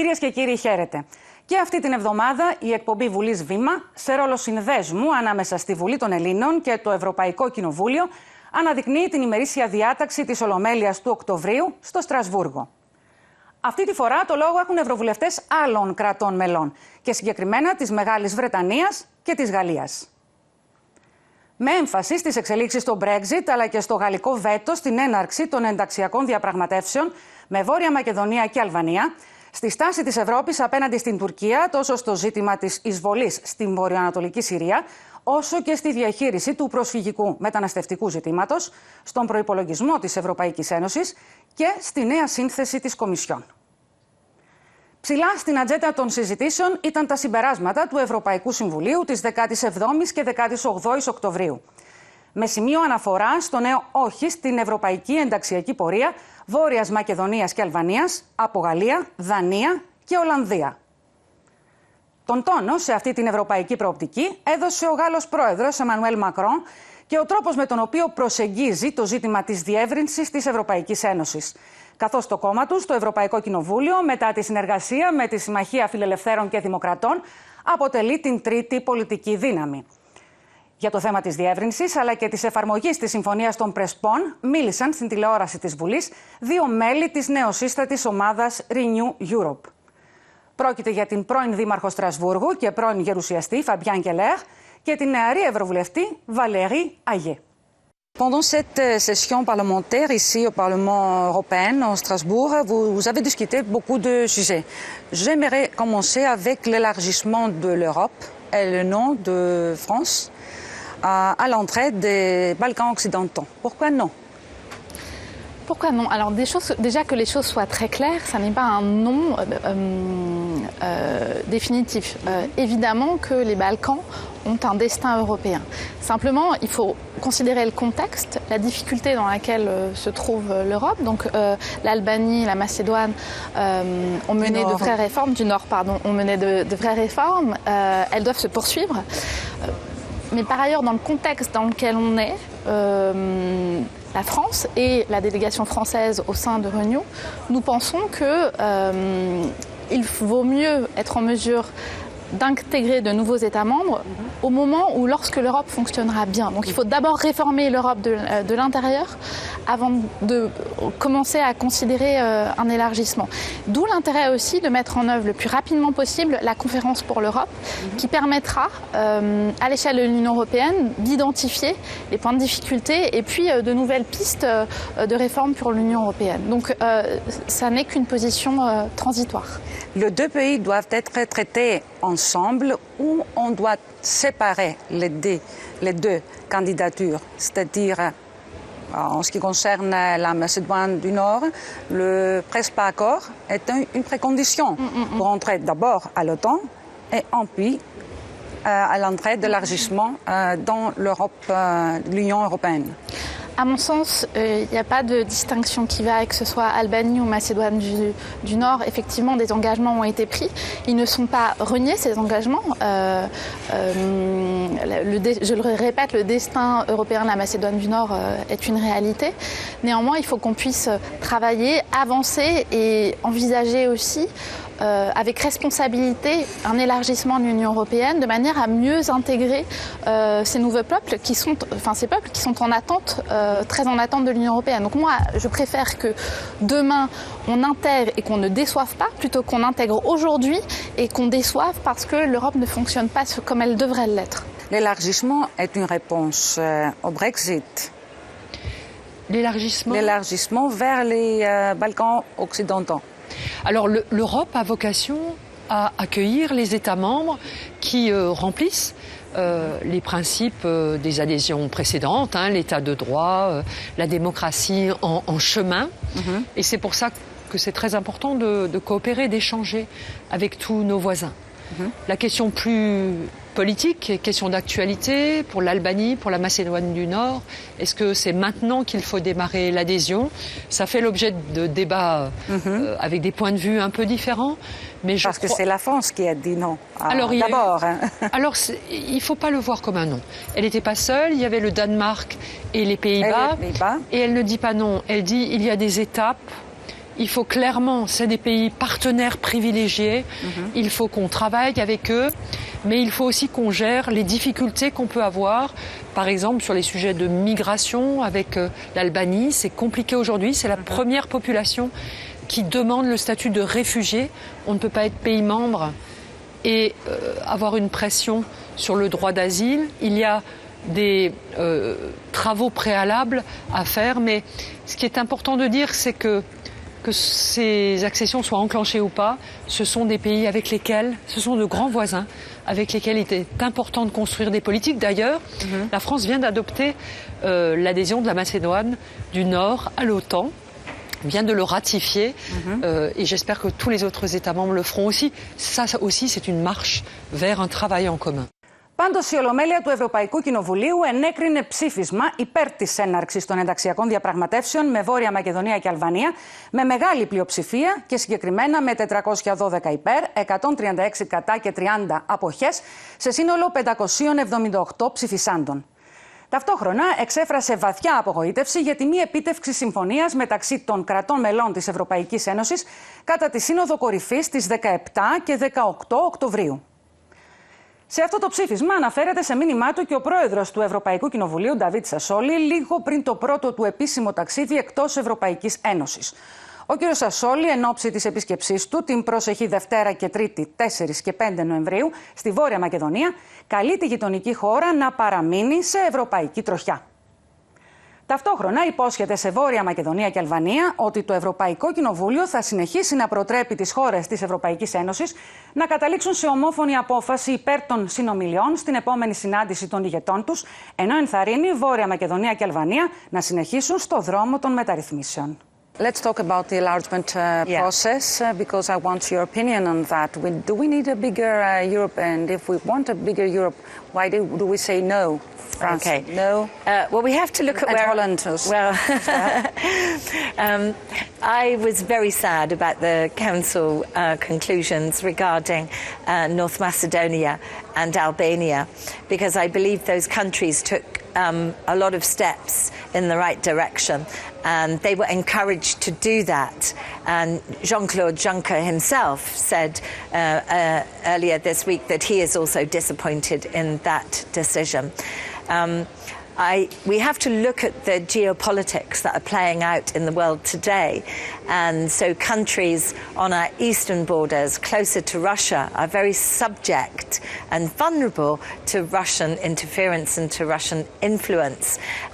Κυρίες και κύριοι, χαίρετε. Και αυτή την εβδομάδα η εκπομπή Βουλής Βήμα, σε ρόλο συνδέσμου ανάμεσα στη Βουλή των Ελλήνων και το Ευρωπαϊκό Κοινοβούλιο, αναδεικνύει την ημερήσια διάταξη της Ολομέλειας του Οκτωβρίου στο Στρασβούργο. Αυτή τη φορά το λόγο έχουν ευρωβουλευτές άλλων κρατών μελών και συγκεκριμένα της Μεγάλης Βρετανίας και της Γαλλίας. Με έμφαση στις εξελίξεις στο Brexit αλλά και στο γαλλικό βέτο στην έναρξη των ενταξιακών διαπραγματεύσεων με Βόρεια Μακεδονία και Αλβανία, στη στάση της Ευρώπης απέναντι στην Τουρκία, τόσο στο ζήτημα της εισβολής στην βορειοανατολική Συρία, όσο και στη διαχείριση του προσφυγικού μεταναστευτικού ζητήματος, στον προϋπολογισμό της Ευρωπαϊκής Ένωσης και στη νέα σύνθεση της Κομισιόν. Ψηλά στην ατζέντα των συζητήσεων ήταν τα συμπεράσματα του Ευρωπαϊκού Συμβουλίου της 17ης και 18ης Οκτωβρίου. Με σημείο αναφορά στο νέο όχι στην ευρωπαϊκή ενταξιακή πορεία Βόρειας Μακεδονίας και Αλβανίας από Γαλλία, Δανία και Ολλανδία. Τον τόνο σε αυτή την ευρωπαϊκή προοπτική έδωσε ο Γάλλος πρόεδρος Εμμανουέλ Μακρόν και ο τρόπος με τον οποίο προσεγγίζει το ζήτημα της διεύρυνσης της Ευρωπαϊκής Ένωσης. Καθώς το κόμμα του, το Ευρωπαϊκό Κοινοβούλιο, μετά τη συνεργασία με τη Συμμαχία Φιλελευθέρων και Δημοκρατών, αποτελεί την τρίτη πολιτική δύναμη. Για το θέμα της διεύρυνσης αλλά και της εφαρμογής της Συμφωνίας των Πρεσπών μίλησαν στην τηλεόραση της Βουλής δύο μέλη της νεοσύστατης ομάδας Renew Europe. Πρόκειται για την πρώην Δήμαρχο Στρασβούργου και πρώην Γερουσιαστή Φαμπιάν Κελέρ και την νεαρή Ευρωβουλευτή Βαλέρη Αγέ. Pendant cette session parlementaire ici au Parlement européen, au Strasbourg, vous avez discuté beaucoup de sujets. J'aimerais commencer avec l'élargissement de l'Europe et le nom de France à l'entrée des Balkans occidentaux. Pourquoi non? Pourquoi non? Alors déjà que les choses soient très claires, ça n'est pas un nom définitif. Évidemment que les Balkans ont un destin européen. Simplement, il faut considérer le contexte, la difficulté dans laquelle se trouve l'Europe. Donc l'Albanie, la Macédoine ont mené de vraies réformes, du Nord, pardon, ont mené de vraies réformes. Elles doivent se poursuivre. Mais par ailleurs, dans le contexte dans lequel on est, la France et la délégation française au sein de Renew, nous pensons qu'il vaut mieux être en mesure d'intégrer de nouveaux États membres au moment où lorsque l'Europe fonctionnera bien. Donc il faut d'abord réformer l'Europe de l'intérieur avant de commencer à considérer un élargissement. D'où l'intérêt aussi de mettre en œuvre le plus rapidement possible la conférence pour l'Europe qui permettra à l'échelle de l'Union européenne d'identifier les points de difficulté et puis de nouvelles pistes de réforme pour l'Union européenne. Donc ça n'est qu'une position transitoire. Les deux pays doivent être traités ensemble ou on doit séparer les deux candidatures, c'est-à-dire en ce qui concerne la Macédoine du Nord, le Prespa Accord est une précondition pour entrer d'abord à l'OTAN et puis à l'entrée d'élargissement dans l'Union européenne. À mon sens, il n'y a pas de distinction qui va, que ce soit Albanie ou Macédoine du Nord. Effectivement, des engagements ont été pris. Ils ne sont pas reniés, ces engagements. Je le répète, le destin européen de la Macédoine du Nord est une réalité. Néanmoins, il faut qu'on puisse travailler, avancer et envisager aussi avec responsabilité un élargissement de l'Union européenne de manière à mieux intégrer ces nouveaux peuples ces peuples qui sont en attente, très en attente de l'Union européenne. Donc moi, je préfère que demain on intègre et qu'on ne déçoive pas plutôt qu'on intègre aujourd'hui et qu'on déçoive parce que l'Europe ne fonctionne pas comme elle devrait l'être. L'élargissement est une réponse au Brexit. L'élargissement vers les Balkans occidentaux. Alors l'Europe a vocation à accueillir les États membres qui remplissent les principes des adhésions précédentes, l'état de droit, la démocratie en chemin. Et c'est pour ça que c'est très important de coopérer, d'échanger avec tous nos voisins. La question plus politique, question d'actualité pour l'Albanie, pour la Macédoine du Nord. Est-ce que c'est maintenant qu'il faut démarrer l'adhésion? Ça fait l'objet de débats avec des points de vue un peu différents. Mais Parce que c'est la France qui a dit non, d'abord. Alors, il ne faut pas le voir comme un non. Elle n'était pas seule, il y avait le Danemark et les Pays-Bas. Et elle ne dit pas non, elle dit il y a des étapes Il faut clairement, c'est des pays partenaires privilégiés, il faut qu'on travaille avec eux, mais il faut aussi qu'on gère les difficultés qu'on peut avoir. Par exemple, sur les sujets de migration avec l'Albanie, c'est compliqué aujourd'hui, c'est la première population qui demande le statut de réfugié. On ne peut pas être pays membre et avoir une pression sur le droit d'asile. Il y a des travaux préalables à faire, mais ce qui est important de dire, c'est que ces accessions soient enclenchées ou pas, ce sont des pays avec lesquels, ce sont de grands voisins, avec lesquels il est important de construire des politiques. D'ailleurs, la France vient d'adopter l'adhésion de la Macédoine du Nord à l'OTAN, vient de le ratifier, et j'espère que tous les autres États membres le feront aussi. Ça aussi, c'est une marche vers un travail en commun. Πάντως, η Ολομέλεια του Ευρωπαϊκού Κοινοβουλίου ενέκρινε ψήφισμα υπέρ της έναρξης των ενταξιακών διαπραγματεύσεων με Βόρεια Μακεδονία και Αλβανία με μεγάλη πλειοψηφία και συγκεκριμένα με 412 υπέρ, 136 κατά και 30 αποχές σε σύνολο 578 ψηφισάντων. Ταυτόχρονα εξέφρασε βαθιά απογοήτευση για τη μη επίτευξη συμφωνίας μεταξύ των κρατών μελών της Ευρωπαϊκής Ένωσης κατά τη Σύνοδο Κορυφής στις 17 και 18 Οκτωβρίου. Σε αυτό το ψήφισμα αναφέρεται σε μήνυμά του και ο πρόεδρος του Ευρωπαϊκού Κοινοβουλίου, Νταβίτ Σασόλι, λίγο πριν το πρώτο του επίσημο ταξίδι εκτός Ευρωπαϊκής Ένωσης. Ο κ. Σασόλι, εν ώψη της επίσκεψής του την πρόσεχη Δευτέρα και Τρίτη 4 και 5 Νοεμβρίου στη Βόρεια Μακεδονία, καλεί τη γειτονική χώρα να παραμείνει σε ευρωπαϊκή τροχιά. Ταυτόχρονα υπόσχεται σε Βόρεια Μακεδονία και Αλβανία ότι το Ευρωπαϊκό Κοινοβούλιο θα συνεχίσει να προτρέπει τις χώρες της Ευρωπαϊκής Ένωσης να καταλήξουν σε ομόφωνη απόφαση υπέρ των συνομιλιών στην επόμενη συνάντηση των ηγετών τους, ενώ ενθαρρύνει Βόρεια Μακεδονία και Αλβανία να συνεχίσουν στο δρόμο των μεταρρυθμίσεων. Let's talk about the enlargement process because I want your opinion on that. Do we need a bigger Europe? And if we want a bigger Europe, why do we say no? France, okay. No. Well, we have to look at where Holland. Well, I was very sad about the Council conclusions regarding North Macedonia and Albania, because I believe those countries took a lot of steps in the right direction, and they were encouraged to do that. And Jean-Claude Juncker himself said earlier this week that he is also disappointed in that decision. We have to look at the geopolitics that are playing out in the world today. And so countries on our eastern borders, closer to Russia, are very subject and vulnerable to Russian interference and to Russian influence.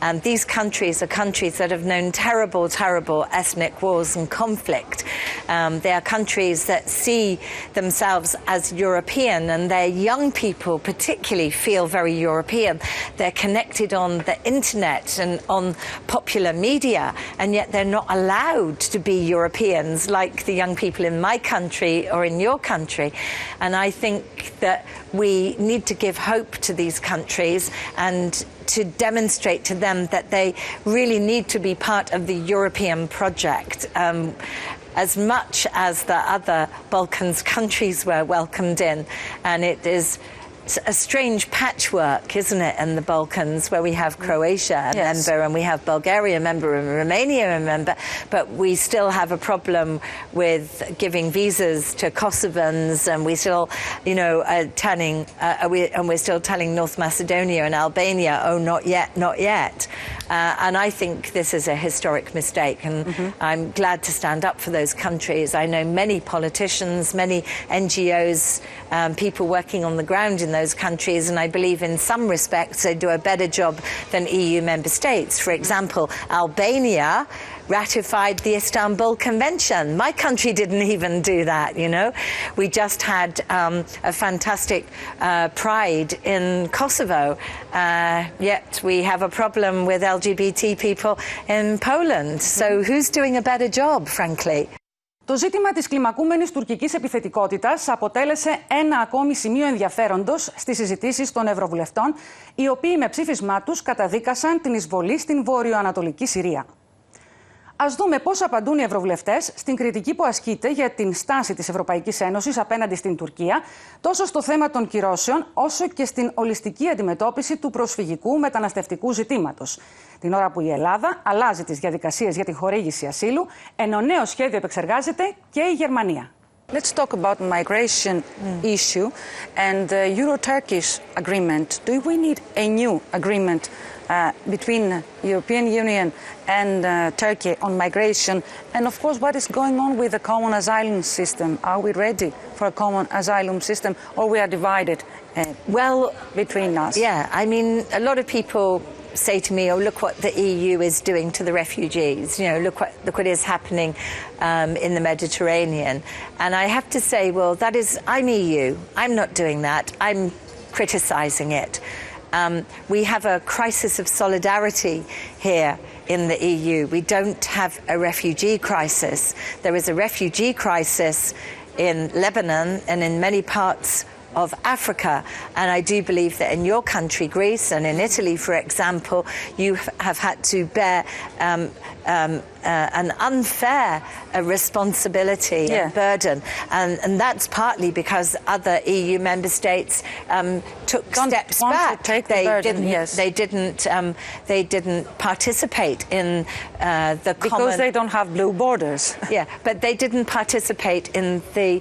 And these countries are countries that have known terrible, terrible ethnic wars and conflict. They are countries that see themselves as European, and their young people particularly feel very European. They're connected on the internet and on popular media, and yet they're not allowed to be Europeans like the young people in my country or in your country. And I think that we need to give hope to these countries and to demonstrate to them that they really need to be part of the European project. As much as the other Balkans countries were welcomed in. And it is a strange patchwork, isn't it, in the Balkans, where we have Croatia a member and we have Bulgaria a member and Romania a member, but we still have a problem with giving visas to Kosovans, and we still, we're still telling North Macedonia and Albania, oh, not yet, not yet. And I think this is a historic mistake, and I'm glad to stand up for those countries. I know many politicians, many NGOs, people working on the ground in those countries, and I believe in some respects they do a better job than EU member states. For example, Albania ratified the Istanbul Convention. My country didn't even do that, We just had a fantastic pride in Kosovo, yet we have a problem with LGBT people in Poland. So who's doing a better job, frankly? Το ζήτημα της κλιμακούμενης τουρκικής επιθετικότητας αποτέλεσε ένα ακόμη σημείο ενδιαφέροντος στις συζητήσεις των Ευρωβουλευτών, οι οποίοι με ψήφισμά τους καταδίκασαν την εισβολή στην βορειοανατολική Συρία. Ας δούμε πώς απαντούν οι ευρωβουλευτές στην κριτική που ασκείται για την στάση της Ευρωπαϊκής Ένωσης απέναντι στην Τουρκία, τόσο στο θέμα των κυρώσεων, όσο και στην ολιστική αντιμετώπιση του προσφυγικού μεταναστευτικού ζητήματος. Την ώρα που η Ελλάδα αλλάζει τις διαδικασίες για τη χορήγηση ασύλου, ενώ νέο σχέδιο επεξεργάζεται και η Γερμανία. Let's talk about migration issue and the Euro-Turkish agreement. Do we need a new agreement between European Union and Turkey on migration? And of course, what is going on with the common asylum system? Are we ready for a common asylum system, or we are divided between us? Yeah, I mean, a lot of people say to me, oh, look what the EU is doing to the refugees. You know, look what is happening in the Mediterranean. And I have to say, well, I'm EU. I'm not doing that. I'm criticising it. We have a crisis of solidarity here in the EU. We don't have a refugee crisis. There is a refugee crisis in Lebanon and in many parts of Africa, and I do believe that in your country, Greece, and in Italy, for example, you have had to bear an unfair responsibility and burden, and that's partly because other EU member states took steps back. They didn't participate in the common, because they don't have blue borders. Yeah, but they didn't participate in the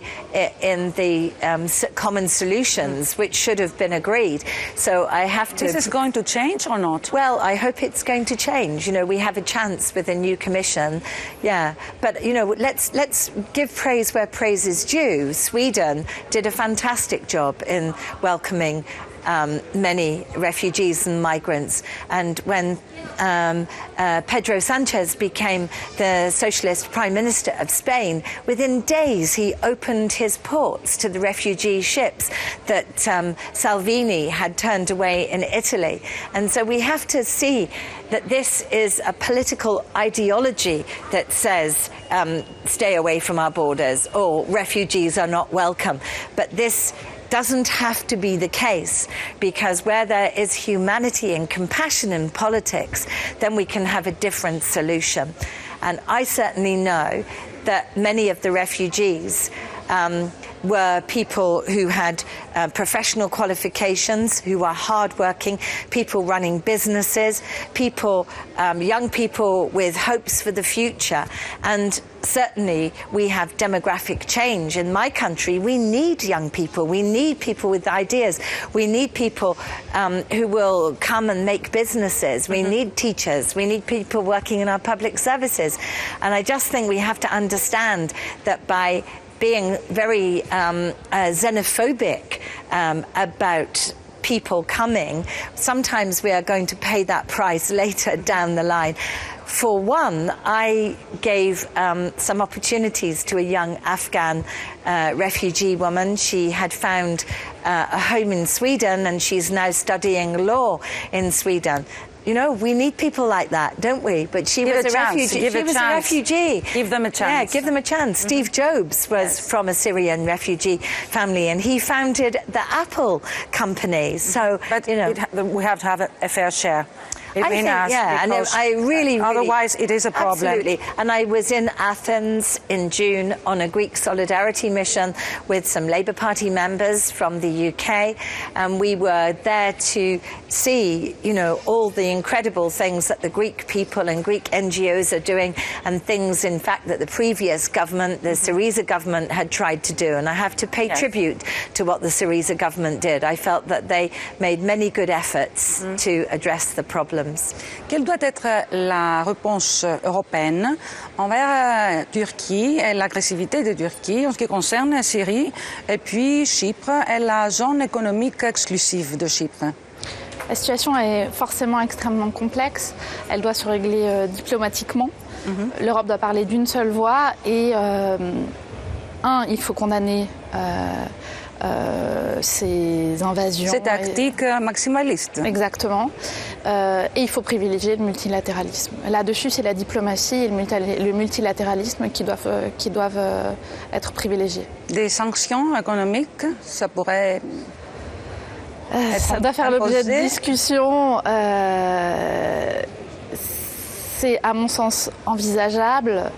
common solutions which should have been agreed. So I have to. This is going to change or not? Well, I hope it's going to change. You know, we have a chance with a new commission. Yeah, but you know, let's give praise where praise is due. Sweden did a fantastic job in welcoming many refugees and migrants, and when Pedro Sanchez became the socialist prime minister of Spain, within days he opened his ports to the refugee ships that Salvini had turned away in Italy. And so we have to see that this is a political ideology that says stay away from our borders, or refugees are not welcome. But this doesn't have to be the case, because where there is humanity and compassion in politics, then we can have a different solution. And I certainly know that many of the refugees were people who had professional qualifications, who were hardworking, people running businesses, people, young people with hopes for the future. And certainly we have demographic change. In my country, we need young people. We need people with ideas. We need people who will come and make businesses. We need teachers. We need people working in our public services. And I just think we have to understand that by being very xenophobic about people coming, sometimes we are going to pay that price later down the line. For one, I gave some opportunities to a young Afghan refugee woman. She had found a home in Sweden, and she's now studying law in Sweden. You know, we need people like that, don't we? But she was a refugee. She was a refugee. Give them a chance. Yeah, give them a chance. Steve Jobs was from a Syrian refugee family, and he founded the Apple company. So, but you know, we have to have a fair share. I think, yeah, and I really, otherwise it is a problem. Absolutely. And I was in Athens in June on a Greek solidarity mission with some Labour Party members from the UK, and we were there to see, you know, all the incredible things that the Greek people and Greek NGOs are doing, and things, in fact, that the previous government, the Syriza government, had tried to do. And I have to pay tribute to what the Syriza government did. I felt that they made many good efforts to address the problems. Quelle doit être la réponse européenne envers Turquie et l'agressivité de Turquie en ce qui concerne la Syrie et puis Chypre et la zone économique exclusive de Chypre? La situation est forcément extrêmement complexe. Elle doit se régler diplomatiquement. L'Europe doit parler d'une seule voix et il faut condamner ces invasions. Ces tactiques maximalistes. Exactement. Et il faut privilégier le multilatéralisme. Là-dessus, c'est la diplomatie et le multilatéralisme qui doivent être privilégiés. Des sanctions économiques, ça pourrait... ça doit faire l'objet de discussions. C'est à mon sens envisageable,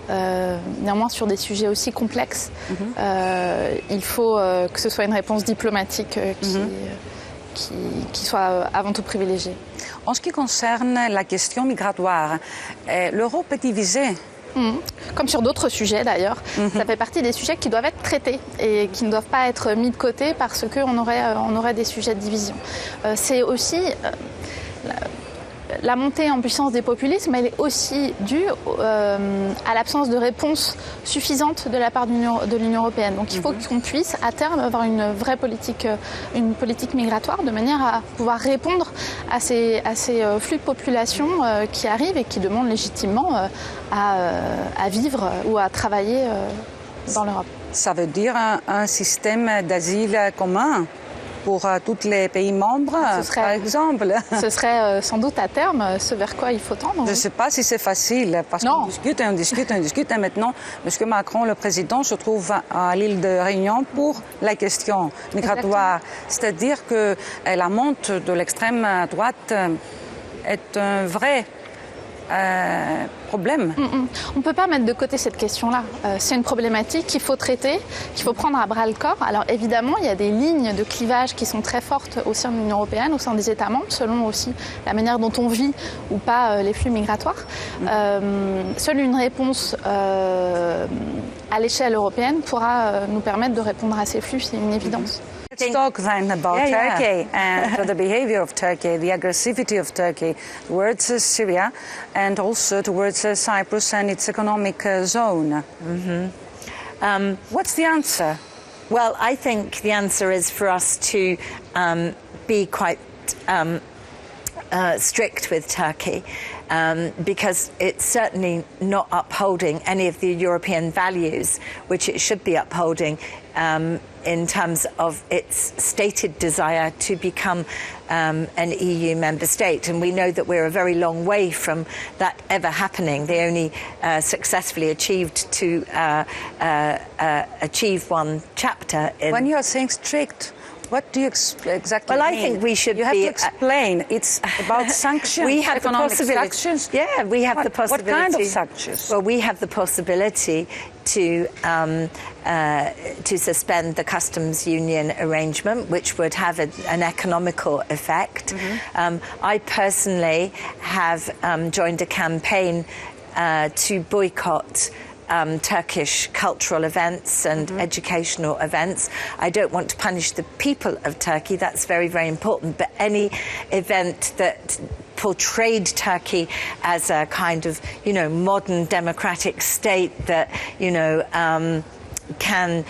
néanmoins sur des sujets aussi complexes. Il faut que ce soit une réponse diplomatique qui soit avant tout privilégiée. En ce qui concerne la question migratoire, l'Europe est divisée. Comme sur d'autres sujets d'ailleurs, ça fait partie des sujets qui doivent être traités et qui ne doivent pas être mis de côté parce qu'on aurait des sujets de division. C'est aussi la montée en puissance des populismes, elle est aussi due à l'absence de réponse suffisante de la part de l'Union européenne. Donc il faut qu'on puisse à terme avoir une vraie politique migratoire de manière à pouvoir répondre à ces flux de population qui arrivent et qui demandent légitimement à vivre ou à travailler dans l'Europe. Ça veut dire un système d'asile commun pour tous les pays membres, par exemple. Ce serait sans doute à terme ce vers quoi il faut tendre. Je ne sais pas si c'est facile, parce qu'on discute et on discute et on discute. Et maintenant, M. Macron, le président, se trouve à l'île de Réunion pour la question migratoire. C'est-à-dire que la montée de l'extrême droite est un vrai problème. On ne peut pas mettre de côté cette question-là. C'est une problématique qu'il faut traiter, qu'il faut prendre à bras-le-corps. Alors évidemment, il y a des lignes de clivage qui sont très fortes au sein de l'Union européenne, au sein des États membres, selon aussi la manière dont on vit ou pas les flux migratoires. Seule une réponse à l'échelle européenne pourra nous permettre de répondre à ces flux, c'est une évidence. Let's talk then about Turkey and the behavior of Turkey, the aggressivity of Turkey towards Syria and also towards Cyprus and its economic zone. What's the answer? Well, I think the answer is for us to be quite strict with Turkey. Because it's certainly not upholding any of the European values which it should be upholding in terms of its stated desire to become an EU member state. And we know that we're a very long way from that ever happening. They only successfully achieved to achieve one chapter. When you're saying strict, what do you exactly mean? Well, I think we should You have to explain. It's about sanctions, we have economic the possibility. sanctions. Yeah, we have the possibility. What kind of sanctions? Well, we have the possibility to suspend the customs union arrangement, which would have an economical effect. I personally have joined a campaign to boycott Turkish cultural events and educational events. I don't want to punish the people of Turkey, that's very, very important, but any event that portrayed Turkey as a kind of, modern democratic state that, can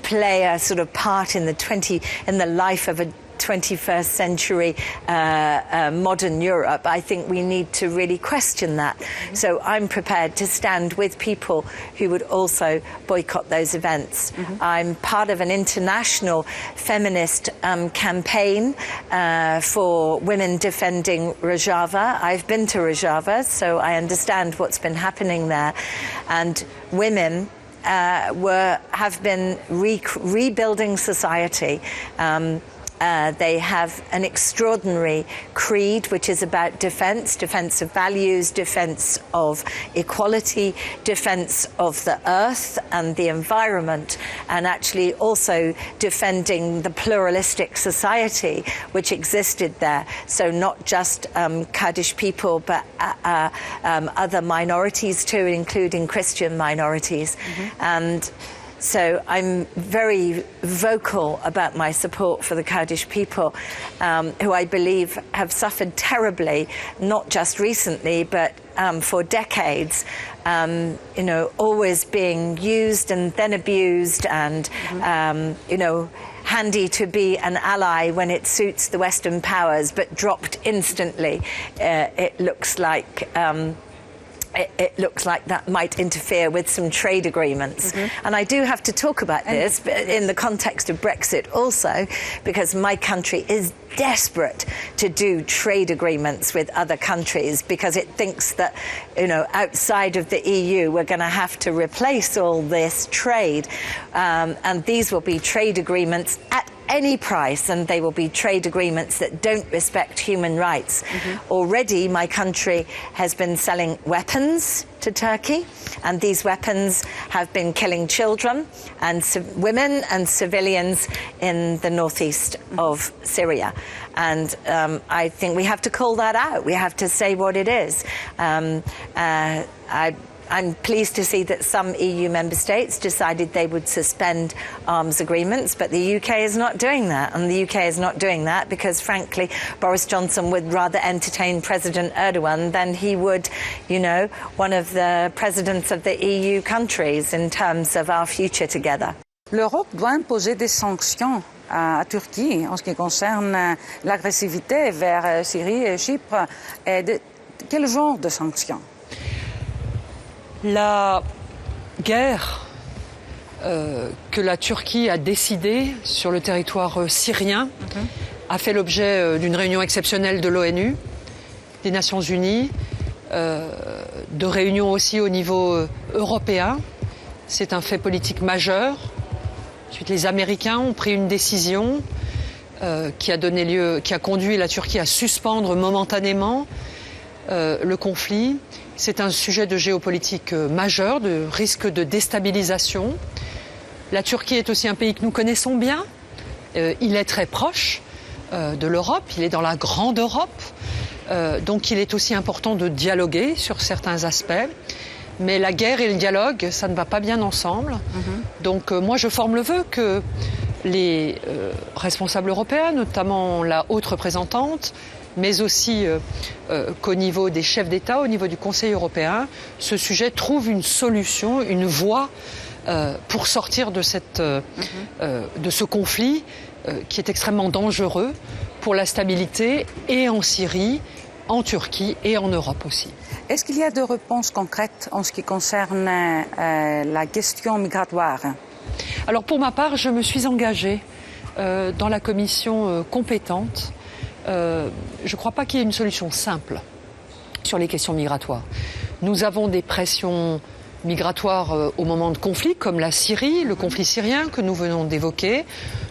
play a sort of part in the life of a 21st century modern Europe, I think we need to really question that. So I'm prepared to stand with people who would also boycott those events. I'm part of an international feminist campaign for women defending Rojava. I've been to Rojava, so I understand what's been happening there. And women have been rebuilding society. They have an extraordinary creed which is about defense of values, defense of equality, defense of the earth and the environment, and actually also defending the pluralistic society which existed there. So not just Kurdish people, but other minorities too, including Christian minorities. And so I'm very vocal about my support for the Kurdish people, who I believe have suffered terribly, not just recently, but for decades, always being used and then abused and, handy to be an ally when it suits the Western powers, but dropped instantly. It looks like that might interfere with some trade agreements. And I do have to talk about this in the context of Brexit also, because my country is desperate to do trade agreements with other countries because it thinks that, outside of the EU, we're going to have to replace all this trade. And these will be trade agreements at any price, and they will be trade agreements that don't respect human rights. Already, my country has been selling weapons to Turkey, and these weapons have been killing children and women and civilians in the northeast of Syria. And I think we have to call that out. We have to say what it is. I'm pleased to see that some EU member states decided they would suspend arms agreements, but the UK is not doing that. And the UK is not doing that because, frankly, Boris Johnson would rather entertain President Erdogan than he would, you know, one of the presidents of the EU countries in terms of our future together. L'Europe doit imposer des sanctions à Turquie en ce qui concerne l'agressivité vers Syrie et Chypre. Quel genre de sanctions? La guerre que la Turquie a décidée sur le territoire syrien a fait l'objet d'une réunion exceptionnelle de l'ONU, des Nations Unies, de réunions aussi au niveau européen. C'est un fait politique majeur. Ensuite, les Américains ont pris une décision qui a conduit la Turquie à suspendre momentanément le conflit. C'est un sujet de géopolitique majeur, de risque de déstabilisation. La Turquie est aussi un pays que nous connaissons bien. Il est très proche de l'Europe, il est dans la grande Europe. Donc il est aussi important de dialoguer sur certains aspects. Mais la guerre et le dialogue, ça ne va pas bien ensemble. Donc moi je forme le vœu que les responsables européens, notamment la haute représentante, mais aussi qu'au niveau des chefs d'État, au niveau du Conseil européen, ce sujet trouve une solution, une voie pour sortir de ce conflit qui est extrêmement dangereux pour la stabilité et en Syrie, en Turquie et en Europe aussi. Est-ce qu'il y a des réponses concrètes en ce qui concerne la question migratoire? Alors pour ma part, je me suis engagée dans la commission compétente. Je ne crois pas qu'il y ait une solution simple sur les questions migratoires. Nous avons des pressions migratoires au moment de conflit, comme la Syrie, le conflit syrien que nous venons d'évoquer.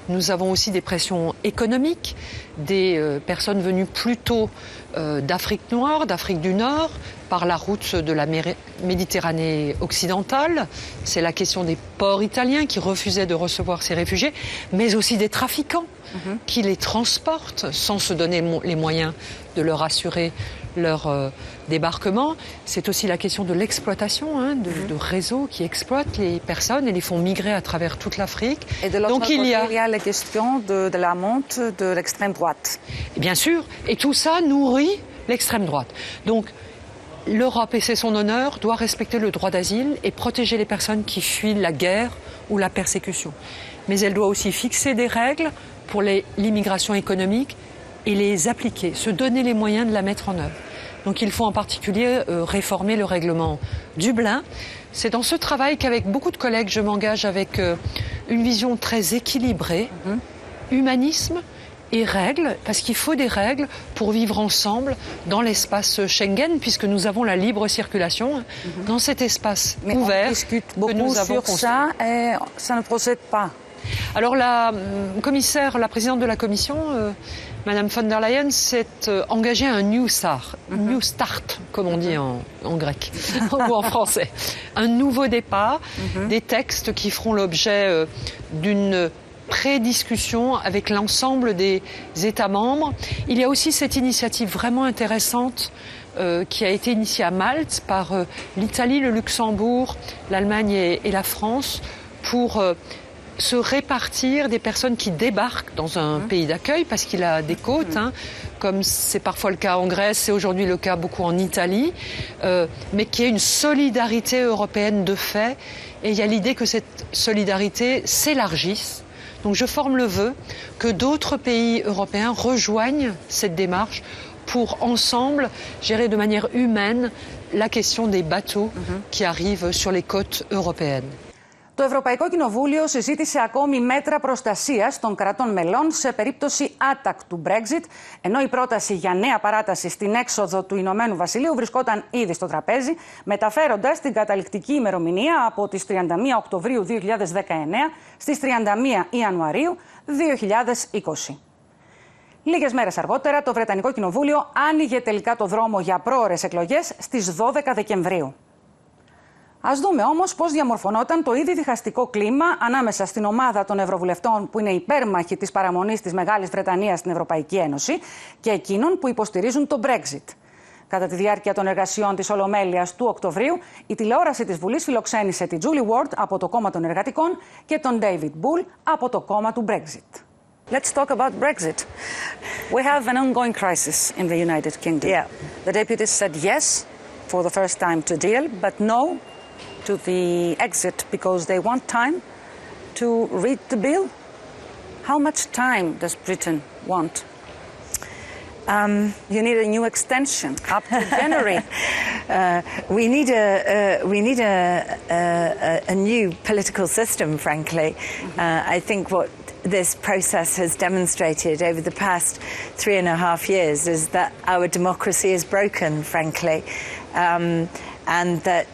Nous avons aussi des pressions économiques, des personnes venues plutôt d'Afrique noire, d'Afrique du Nord, par la route de la Méditerranée occidentale. C'est la question des ports italiens qui refusaient de recevoir ces réfugiés, mais aussi des trafiquants qui les transportent sans se donner les moyens de leur assurer leur débarquement. C'est aussi la question de l'exploitation, de réseaux qui exploitent les personnes et les font migrer à travers toute l'Afrique. Et de l'autre côté, il y a la question de la montée de l'extrême droite. Bien sûr, et tout ça nourrit l'extrême droite. Donc l'Europe, et c'est son honneur, doit respecter le droit d'asile et protéger les personnes qui fuient la guerre ou la persécution. Mais elle doit aussi fixer des règles pour l'immigration économique et les appliquer, se donner les moyens de la mettre en œuvre. Donc il faut en particulier réformer le règlement Dublin. C'est dans ce travail qu'avec beaucoup de collègues, je m'engage avec une vision très équilibrée, humanisme et règles, parce qu'il faut des règles pour vivre ensemble dans l'espace Schengen, puisque nous avons la libre circulation dans cet espace ouvert. On discute beaucoup sur ça et ça ne procède pas. Alors la présidente de la Commission, Madame von der Leyen, s'est engagée à un New Start, comme on dit en grec ou en français. Un nouveau départ, des textes qui feront l'objet d'une pré-discussion avec l'ensemble des États membres. Il y a aussi cette initiative vraiment intéressante qui a été initiée à Malte par l'Italie, le Luxembourg, l'Allemagne et la France pour se répartir des personnes qui débarquent dans un pays d'accueil parce qu'il a des côtes, comme c'est parfois le cas en Grèce, c'est aujourd'hui le cas beaucoup en Italie, mais qui est une solidarité européenne de fait. Et il y a l'idée que cette solidarité s'élargisse. Donc je forme le vœu que d'autres pays européens rejoignent cette démarche pour ensemble gérer de manière humaine la question des bateaux qui arrivent sur les côtes européennes. Το Ευρωπαϊκό Κοινοβούλιο συζήτησε ακόμη μέτρα προστασίας των κρατών μελών σε περίπτωση άτακτου Brexit, ενώ η πρόταση για νέα παράταση στην έξοδο του Ηνωμένου Βασιλείου βρισκόταν ήδη στο τραπέζι, μεταφέροντας την καταληκτική ημερομηνία από τις 31 Οκτωβρίου 2019 στις 31 Ιανουαρίου 2020. Λίγες μέρες αργότερα, το Βρετανικό Κοινοβούλιο άνοιγε τελικά το δρόμο για πρόωρες εκλογές στις 12 Δεκεμβρίου. Ας δούμε όμως πώς διαμορφωνόταν το ήδη διχαστικό κλίμα ανάμεσα στην ομάδα των Ευρωβουλευτών που είναι υπέρμαχοι της παραμονής της Μεγάλης Βρετανίας στην Ευρωπαϊκή Ένωση και εκείνων που υποστηρίζουν το Brexit. Κατά τη διάρκεια των εργασιών της Ολομέλειας του Οκτωβρίου, η τηλεόραση της Βουλής φιλοξένησε τη Julie Ward από το κόμμα των Εργατικών και τον David Bull από το κόμμα του Brexit. Let's talk about Brexit. We have an ongoing crisis in the United Kingdom. Yeah. The deputies said yes for the first time to deal, but no to the exit because they want time to read the bill. How much time does Britain want? You need a new extension up to January. We need a new political system, frankly. I think what this process has demonstrated over the past 3.5 years is that our democracy is broken, frankly, and that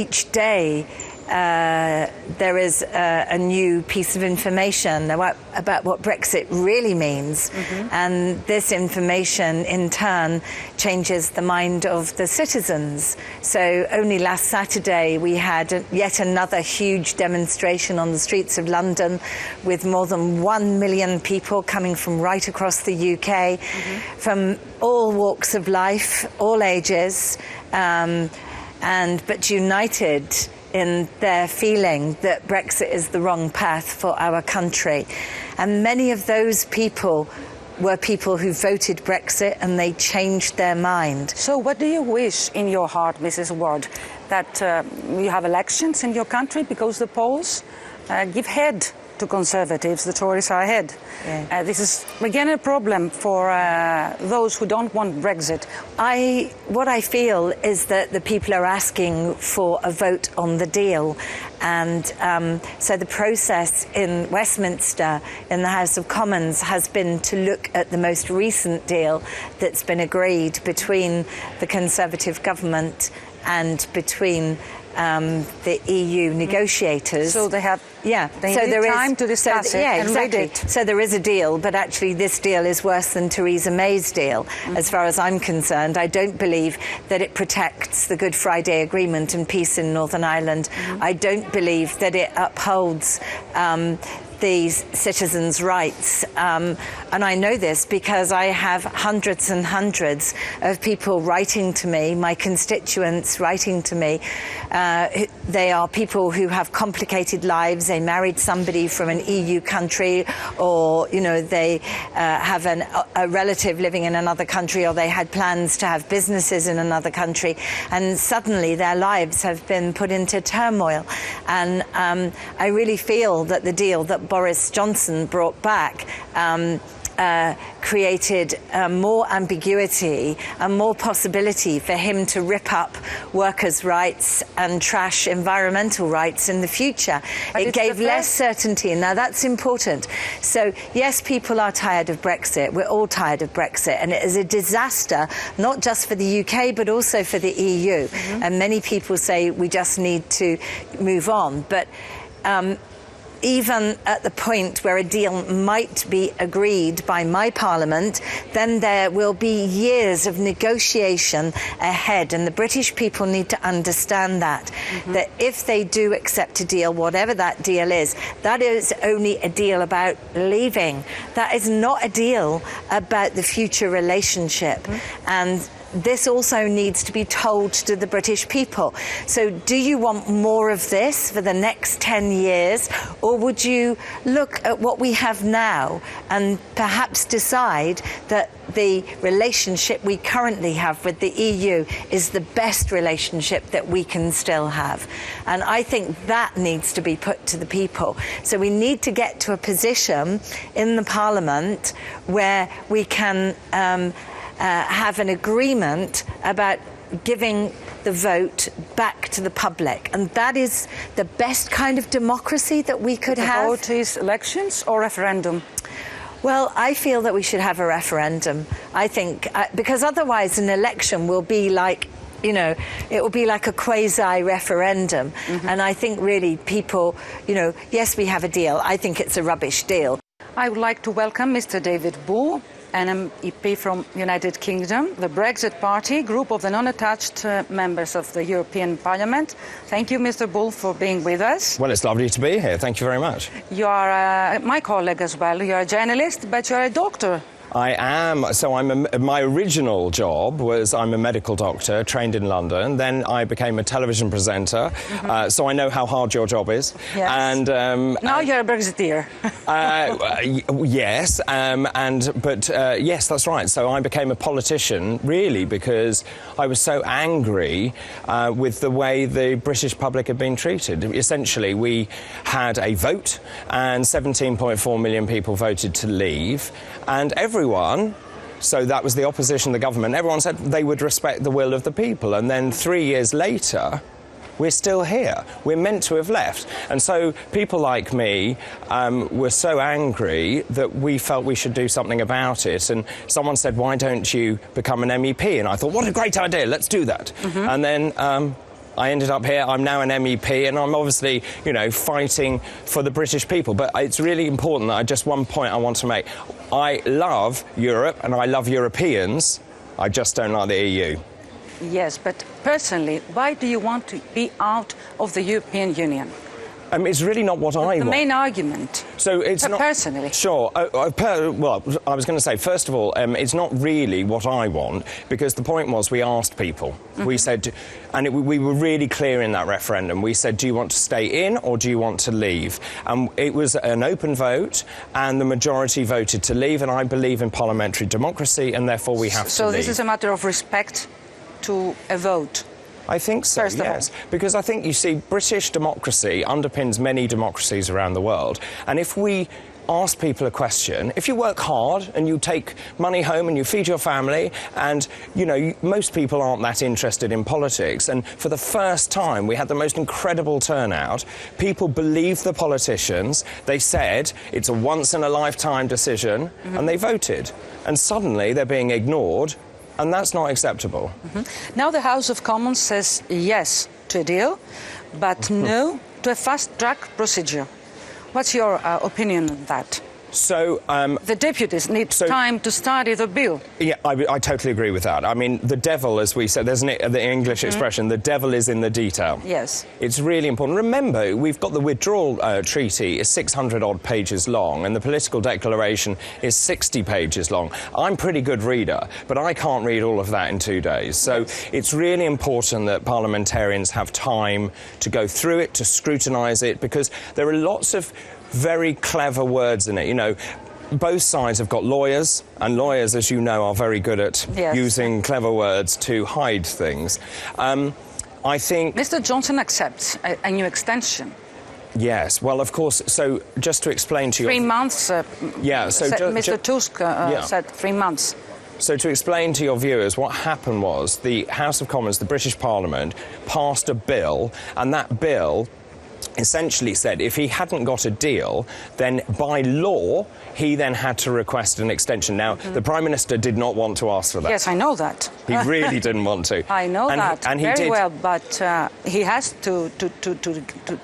each day there is a new piece of information about what Brexit really means, and this information in turn changes the mind of the citizens. So only last Saturday we had yet another huge demonstration on the streets of London with more than 1 million people coming from right across the UK, from all walks of life, all ages, but united in their feeling that Brexit is the wrong path for our country. And many of those people were people who voted Brexit and they changed their mind. So what do you wish in your heart, Mrs. Ward? That you have elections in your country because the polls give head to Conservatives, the Tories are ahead. Yeah. This is again a problem for those who don't want Brexit. What I feel is that the people are asking for a vote on the deal, and so the process in Westminster in the House of Commons has been to look at the most recent deal that's been agreed between the Conservative government and between the EU negotiators. So they have they need time to discuss it and read it. So there is a deal, but actually this deal is worse than Theresa May's deal. As far as I'm concerned, I don't believe that it protects the Good Friday Agreement and peace in Northern Ireland. I don't believe that it upholds these citizens' rights. And I know this because I have hundreds and hundreds of people writing to me, my constituents writing to me. They are people who have complicated lives. They married somebody from an EU country, or, you know, they have a relative living in another country, or they had plans to have businesses in another country. And suddenly their lives have been put into turmoil. And I really feel that the deal that Boris Johnson brought back created more ambiguity and more possibility for him to rip up workers' rights and trash environmental rights in the future. But it gave less certainty. Now, that's important. So, yes, people are tired of Brexit. We're all tired of Brexit. And it is a disaster, not just for the UK, but also for the EU. And many people say we just need to move on. But even at the point where a deal might be agreed by my parliament, then there will be years of negotiation ahead, and the British people need to understand that if they do accept a deal, whatever that deal is, that is only a deal about leaving. That is not a deal about the future relationship. And this also needs to be told to the British people. So do you want more of this for the next 10 years, or would you look at what we have now and perhaps decide that the relationship we currently have with the EU is the best relationship that we can still have? And I think that needs to be put to the people. So we need to get to a position in the Parliament where we can have an agreement about giving the vote back to the public. And that is the best kind of democracy that we could have. The vote is elections or referendum? Well, I feel that we should have a referendum. I think, because otherwise an election will be like, you know, it will be like a quasi-referendum. And I think really people, you know, yes, we have a deal. I think it's a rubbish deal. I would like to welcome Mr. David Bull, an MEP from United Kingdom, the Brexit Party, group of the non-attached members of the European Parliament. Thank you, Mr. Bull, for being with us. Well, it's lovely to be here. Thank you very much. You are my colleague as well. You are a journalist, but you are a doctor. I am. So my original job was I'm a medical doctor, trained in London. Then I became a television presenter, so I know how hard your job is. Yes. And now you're a Brexiteer. Yes, yes, that's right. So I became a politician really because I was so angry with the way the British public had been treated. Essentially, we had a vote, and 17.4 million people voted to leave, and everyone, so that was the opposition, the government, everyone said they would respect the will of the people. And then 3 years later, we're still here. We're meant to have left. And so people like me were so angry that we felt we should do something about it. And someone said, why don't you become an MEP? And I thought, what a great idea, let's do that. And then I ended up here. I'm now an MEP, and I'm obviously, you know, fighting for the British people. But it's really important that just one point I want to make. I love Europe, and I love Europeans. I just don't like the EU. Yes, but personally, why do you want to be out of the European Union? It's really not what I want. The main argument. So it's not personally. Sure. Well, I was going to say, first of all, it's not really what I want, because the point was we asked people. We said, and we were really clear in that referendum. We said, do you want to stay in or do you want to leave? And it was an open vote, and the majority voted to leave. And I believe in parliamentary democracy, and therefore we have to leave. So this is a matter of respect to a vote. I think so, yes. Because I think, you see, British democracy underpins many democracies around the world. And if we ask people a question, if you work hard and you take money home and you feed your family, and, you know, most people aren't that interested in politics. And for the first time, we had the most incredible turnout. People believed the politicians. They said it's a once-in-a-lifetime decision, and they voted. And suddenly they're being ignored. And that's not acceptable. Now the House of Commons says yes to a deal, but no to a fast-track procedure. What's your opinion on that? So the deputies need time to study the bill. Yeah, I totally agree with that. I mean, the devil, as we said, there's the English expression, the devil is in the detail. Yes. It's really important. Remember, we've got the withdrawal treaty is 600-odd pages long, and the political declaration is 60 pages long. I'm a pretty good reader, but I can't read all of that in 2 days. So it's really important that parliamentarians have time to go through it, to scrutinise it, because there are lots of very clever words in it. You know, both sides have got lawyers, and lawyers, as you know, are very good at using clever words to hide things. I think Mr. Johnson accepts a new extension. Yes, well, of course. So just to explain to you, 3 months. Yeah. So Mr. Tusk said 3 months. So to explain to your viewers, what happened was the House of Commons, the British Parliament, passed a bill, and that bill essentially said if he hadn't got a deal, then by law he then had to request an extension. Now, the Prime Minister did not want to ask for that. Yes, I know that. He really didn't want to. I know that and he very did. well, but he has to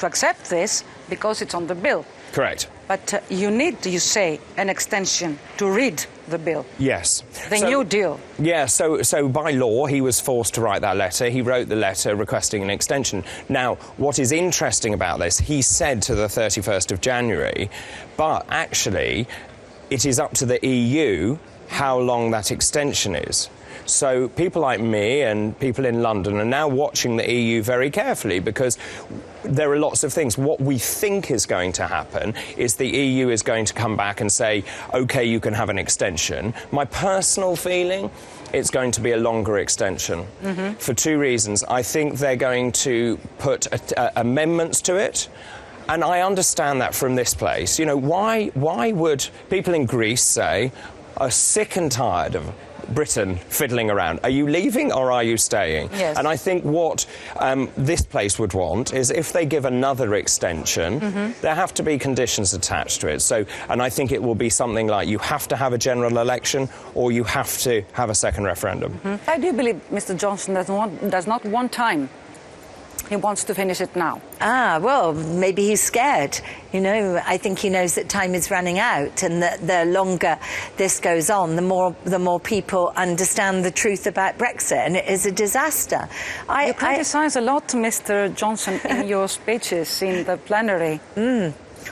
accept this because it's on the bill. Correct. But you need, you say, an extension to read the bill. Yes. The new deal. Yeah, so by law, he was forced to write that letter. He wrote the letter requesting an extension. Now, what is interesting about this, he said to the 31st of January, but actually, it is up to the EU how long that extension is. So people like me and people in London are now watching the EU very carefully, because there are lots of things. What we think is going to happen is the EU is going to come back and say, OK, you can have an extension. My personal feeling, it's going to be a longer extension for 2 reasons. I think they're going to put amendments to it. And I understand that from this place. You know, why would people in Greece say, are sick and tired of Britain fiddling around. Are you leaving or are you staying? Yes. And I think what this place would want is if they give another extension, there have to be conditions attached to it. So, and I think it will be something like you have to have a general election or you have to have a second referendum. I do believe Mr. Johnson does not want time. He wants to finish it now. Ah, well, maybe he's scared. You know, I think he knows that time is running out and that the longer this goes on, the more people understand the truth about Brexit, and it is a disaster. You criticise a lot, Mr. Johnson, in your speeches in the plenary.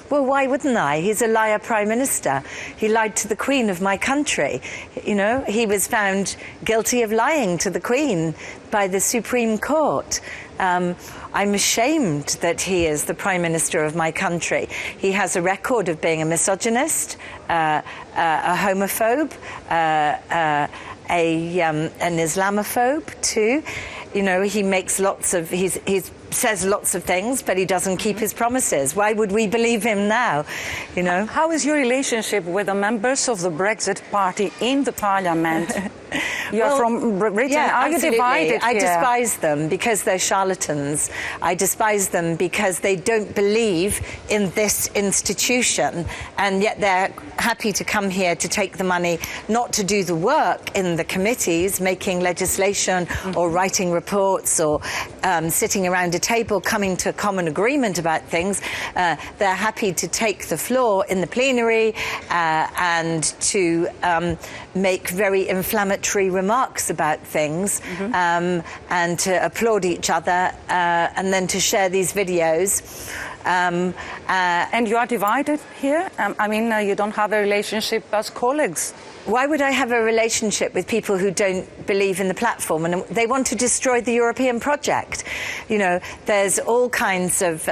Well, why wouldn't I? He's a liar Prime Minister. He lied to the Queen of my country. You know, he was found guilty of lying to the Queen by the Supreme Court. I'm ashamed that he is the Prime Minister of my country. He has a record of being a misogynist, a homophobe, an Islamophobe too. You know, he makes he says lots of things, but he doesn't keep his promises. Why would we believe him now? You know. How is your relationship with the members of the Brexit Party in the Parliament? You're from Britain. Yeah, Are you divided here? I despise them because they're charlatans. I despise them because they don't believe in this institution, and yet they're happy to come here to take the money, not to do the work in the committees, making legislation or writing reports or sitting around a table, coming to a common agreement about things. They're happy to take the floor in the plenary and to make very inflammatory remarks about things and to applaud each other and then to share these videos. And you are divided here? I mean, you don't have a relationship as colleagues. Why would I have a relationship with people who don't believe in the platform and they want to destroy the European project? You know, there's all kinds of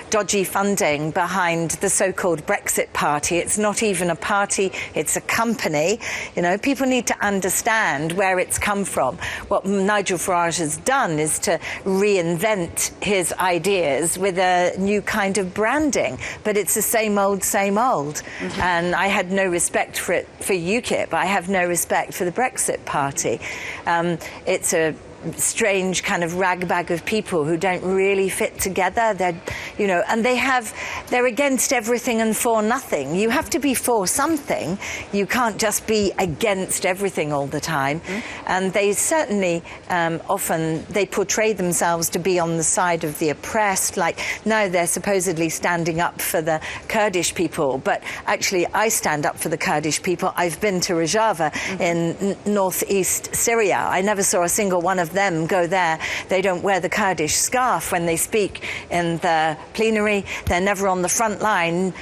dodgy funding behind the so-called Brexit Party. It's not even a party, it's a company. You know, people need to understand where it's come from. What Nigel Farage has done is to reinvent his ideas with a new kind of branding, but it's the same old, same old. And I had no respect for UKIP. I have no respect for the Brexit Party. It's a strange kind of ragbag of people who don't really fit together. They're, you know, and they're against everything and for nothing. You have to be for something. You can't just be against everything all the time. And they certainly often they portray themselves to be on the side of the oppressed. Like now they're supposedly standing up for the Kurdish people, but actually I stand up for the Kurdish people. I've been to Rojava in northeast Syria. I never saw a single one of them go there. They don't wear the Kurdish scarf when they speak in the plenary. They're never on the front line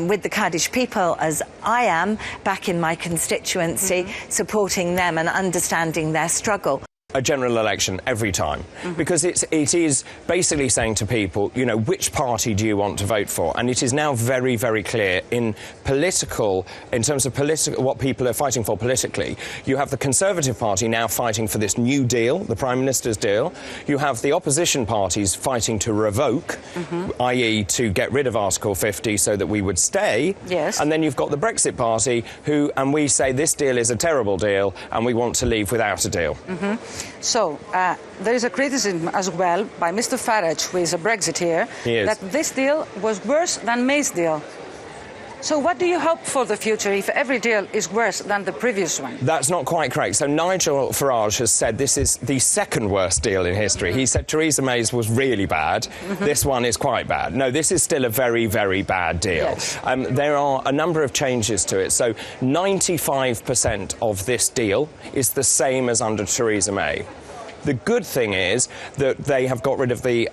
with the Kurdish people, as I am, back in my constituency, supporting them and understanding their struggle. A general election every time, because it is basically saying to people, you know, which party do you want to vote for? And it is now very, very clear in terms of what people are fighting for politically. You have the Conservative Party now fighting for this new deal, the Prime Minister's deal. You have the opposition parties fighting to revoke, i.e. to get rid of Article 50 so that we would stay. Yes. And then you've got the Brexit Party and we say this deal is a terrible deal and we want to leave without a deal. So, there is a criticism as well by Mr. Farage, who is a Brexiteer, that this deal was worse than May's deal. So what do you hope for the future if every deal is worse than the previous one? That's not quite correct. So Nigel Farage has said this is the second worst deal in history. He said Theresa May's was really bad. This one is quite bad. No, this is still a very, very bad deal. Yes. There are a number of changes to it. So 95% of this deal is the same as under Theresa May. The good thing is that they have got rid of the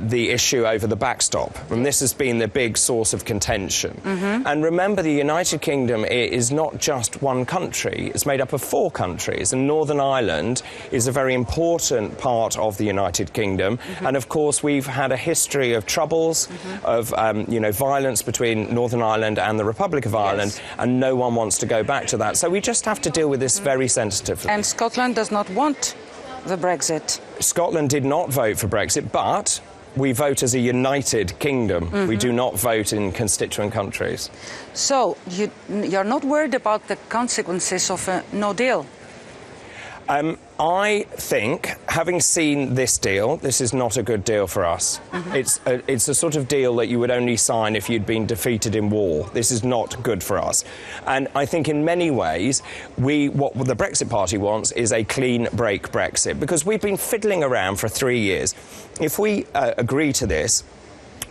issue over the backstop, and this has been the big source of contention. And remember, the United Kingdom is not just one country. It's made up of 4 countries, and Northern Ireland is a very important part of the United Kingdom. And of course, we've had a history of troubles, of violence between Northern Ireland and the Republic of Ireland, and no one wants to go back to that. So we just have to deal with this very sensitively. And Scotland does not want the Brexit. Scotland did not vote for Brexit, but we vote as a united kingdom. We do not vote in constituent countries. So you're not worried about the consequences of a no deal? I think, having seen this deal, this is not a good deal for us. It's a sort of deal that you would only sign if you'd been defeated in war. This is not good for us. And I think in many ways, what the Brexit Party wants is a clean break Brexit, because we've been fiddling around for 3 years. If we agree to this,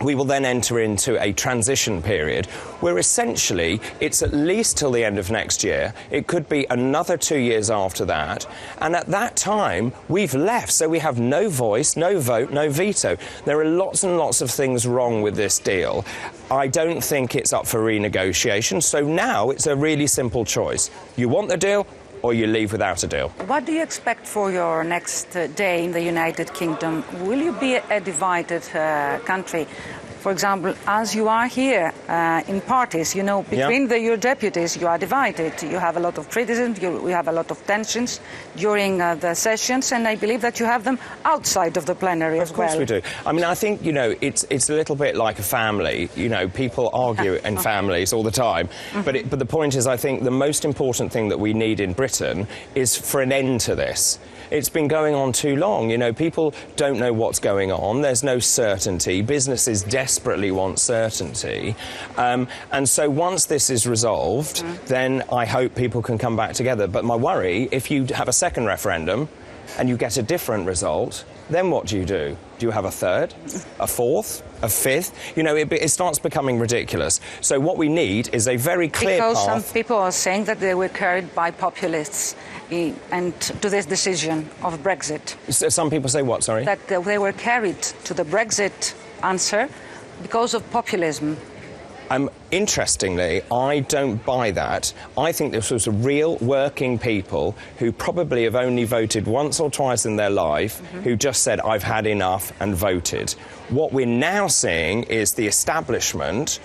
we will then enter into a transition period where essentially it's at least till the end of next year. It could be another 2 years after that. And at that time, we've left. So we have no voice, no vote, no veto. There are lots and lots of things wrong with this deal. I don't think it's up for renegotiation. So now it's a really simple choice. You want the deal, or you leave without a deal. What do you expect for your next day in the United Kingdom? Will you be a divided country? For example, as you are here in parties, you know, between your deputies, you are divided. You have a lot of criticism, you have a lot of tensions during the sessions, and I believe that you have them outside of the plenary as well. Of course we do. I mean, I think, you know, it's a little bit like a family. You know, people argue in families all the time. But the point is, I think the most important thing that we need in Britain is for an end to this. It's been going on too long. You know, people don't know what's going on. There's no certainty. Businesses desperately want certainty. And so once this is resolved, then I hope people can come back together. But my worry, if you have a second referendum and you get a different result, then what do? Do you have a third, a fourth, a fifth? You know, it starts becoming ridiculous. So what we need is a very clear path. Because some people are saying that they were carried by populists and to this decision of Brexit. So some people say what, sorry? That they were carried to the Brexit answer because of populism. Interestingly, I don't buy that. I think this was real working people who probably have only voted once or twice in their life, who just said, I've had enough, and voted. What we're now seeing is the establishment